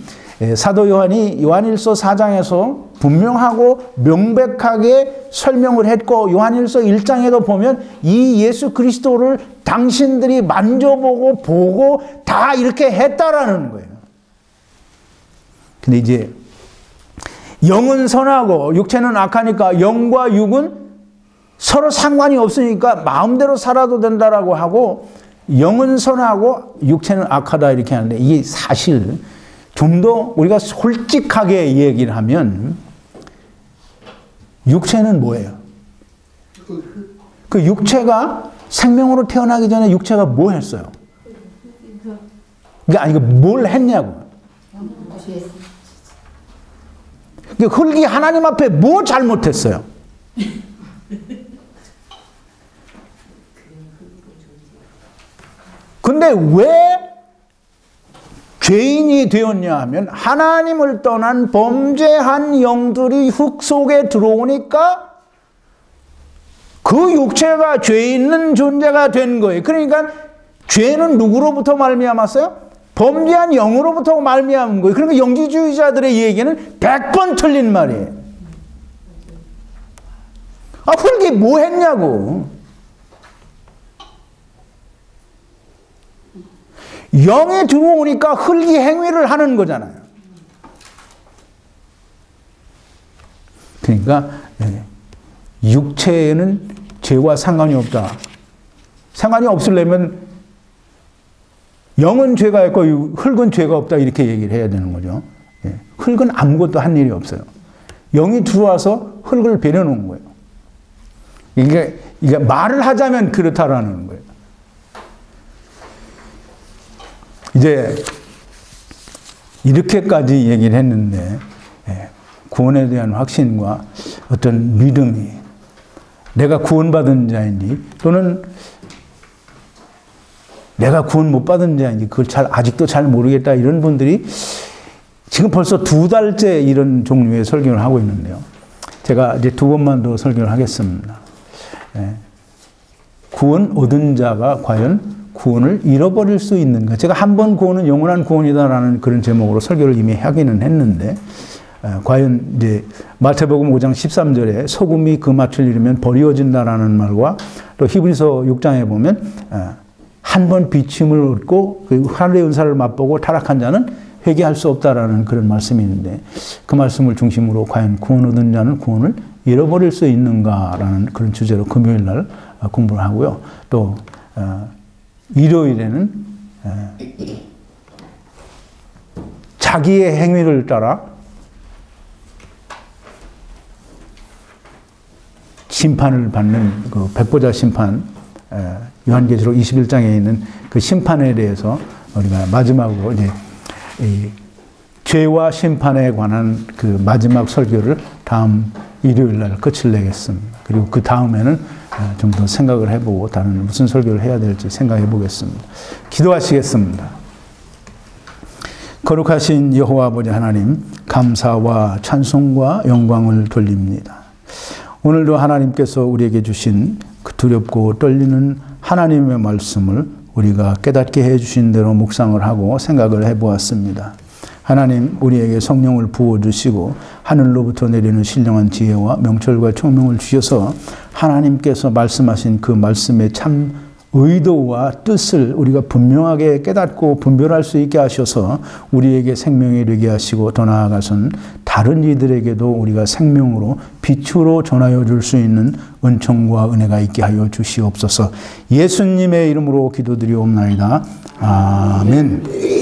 사도 요한이 요한일서 4장에서 분명하고 명백하게 설명을 했고, 요한일서 1장에도 보면 이 예수 그리스도를 당신들이 만져보고 보고 다 이렇게 했다라는 거예요. 근데 이제 영은 선하고 육체는 악하니까 영과 육은 서로 상관이 없으니까 마음대로 살아도 된다라고 하고, 영은 선하고 육체는 악하다 이렇게 하는데, 이게 사실 좀 더 우리가 솔직하게 얘기를 하면 육체는 뭐예요? 그 육체가 생명으로 태어나기 전에 육체가 뭐 했어요? 아니, 뭘 했냐고. 흙이 하나님 앞에 뭐 잘못했어요? 근데 왜 죄인이 되었냐 하면 하나님을 떠난 범죄한 영들이 흙 속에 들어오니까 그 육체가 죄 있는 존재가 된 거예요. 그러니까 죄는 누구로부터 말미암았어요? 범죄한 영으로부터 말미암은 거예요. 그러니까 영지주의자들의 얘기는 100번 틀린 말이에요. 흙이 뭐 했냐고. 영이 들어오니까 흙이 행위를 하는 거잖아요. 그러니까 육체에는 죄와 상관이 없다. 상관이 없으려면 영은 죄가 있고 흙은 죄가 없다 이렇게 얘기를 해야 되는 거죠. 흙은 아무것도 한 일이 없어요. 영이 들어와서 흙을 베려놓은 거예요. 이게 말을 하자면 그렇다라는 거예요. 이제 이렇게까지 얘기를 했는데 구원에 대한 확신과 어떤 믿음이, 내가 구원받은 자인지 또는 내가 구원 못 받은 자인지 그걸 아직도 잘 모르겠다, 이런 분들이 지금 벌써 2달째 이런 종류의 설교를 하고 있는데요. 제가 이제 2번만 더 설교를 하겠습니다. 구원 얻은 자가 과연 구원을 잃어버릴 수 있는가? 제가 한 번 구원은 영원한 구원이다라는 그런 제목으로 설교를 이미 하기는 했는데, 과연 이제 마태복음 5장 13절에 소금이 그 맛을 잃으면 버리어진다라는 말과 또 히브리서 6장에 보면 한 번 비침을 얻고 그 하늘의 은사를 맛보고 타락한 자는 회개할 수 없다라는 그런 말씀이 있는데, 그 말씀을 중심으로 과연 구원 얻은 자는 구원을 잃어버릴 수 있는가라는 그런 주제로 금요일 날 공부를 하고요. 또 일요일에는 자기의 행위를 따라 심판을 받는 그 백보자 심판, 요한계시록 21장에 있는 그 심판에 대해서 우리가 마지막으로 이제 이 죄와 심판에 관한 그 마지막 설교를 다음 일요일 날 끝을 내겠습니다. 그리고 그 다음에는 좀 더 생각을 해보고 다른 무슨 설교를 해야 될지 생각해 보겠습니다. 기도하시겠습니다. 거룩하신 여호와 아버지 하나님, 감사와 찬송과 영광을 돌립니다. 오늘도 하나님께서 우리에게 주신 그 두렵고 떨리는 하나님의 말씀을 우리가 깨닫게 해주신 대로 묵상을 하고 생각을 해보았습니다. 하나님, 우리에게 성령을 부어주시고 하늘로부터 내리는 신령한 지혜와 명철과 총명을 주셔서 하나님께서 말씀하신 그 말씀의 참 의도와 뜻을 우리가 분명하게 깨닫고 분별할 수 있게 하셔서 우리에게 생명이 되게 하시고, 더 나아가서는 다른 이들에게도 우리가 생명으로 빛으로 전하여 줄 수 있는 은총과 은혜가 있게 하여 주시옵소서. 예수님의 이름으로 기도드리옵나이다. 아멘.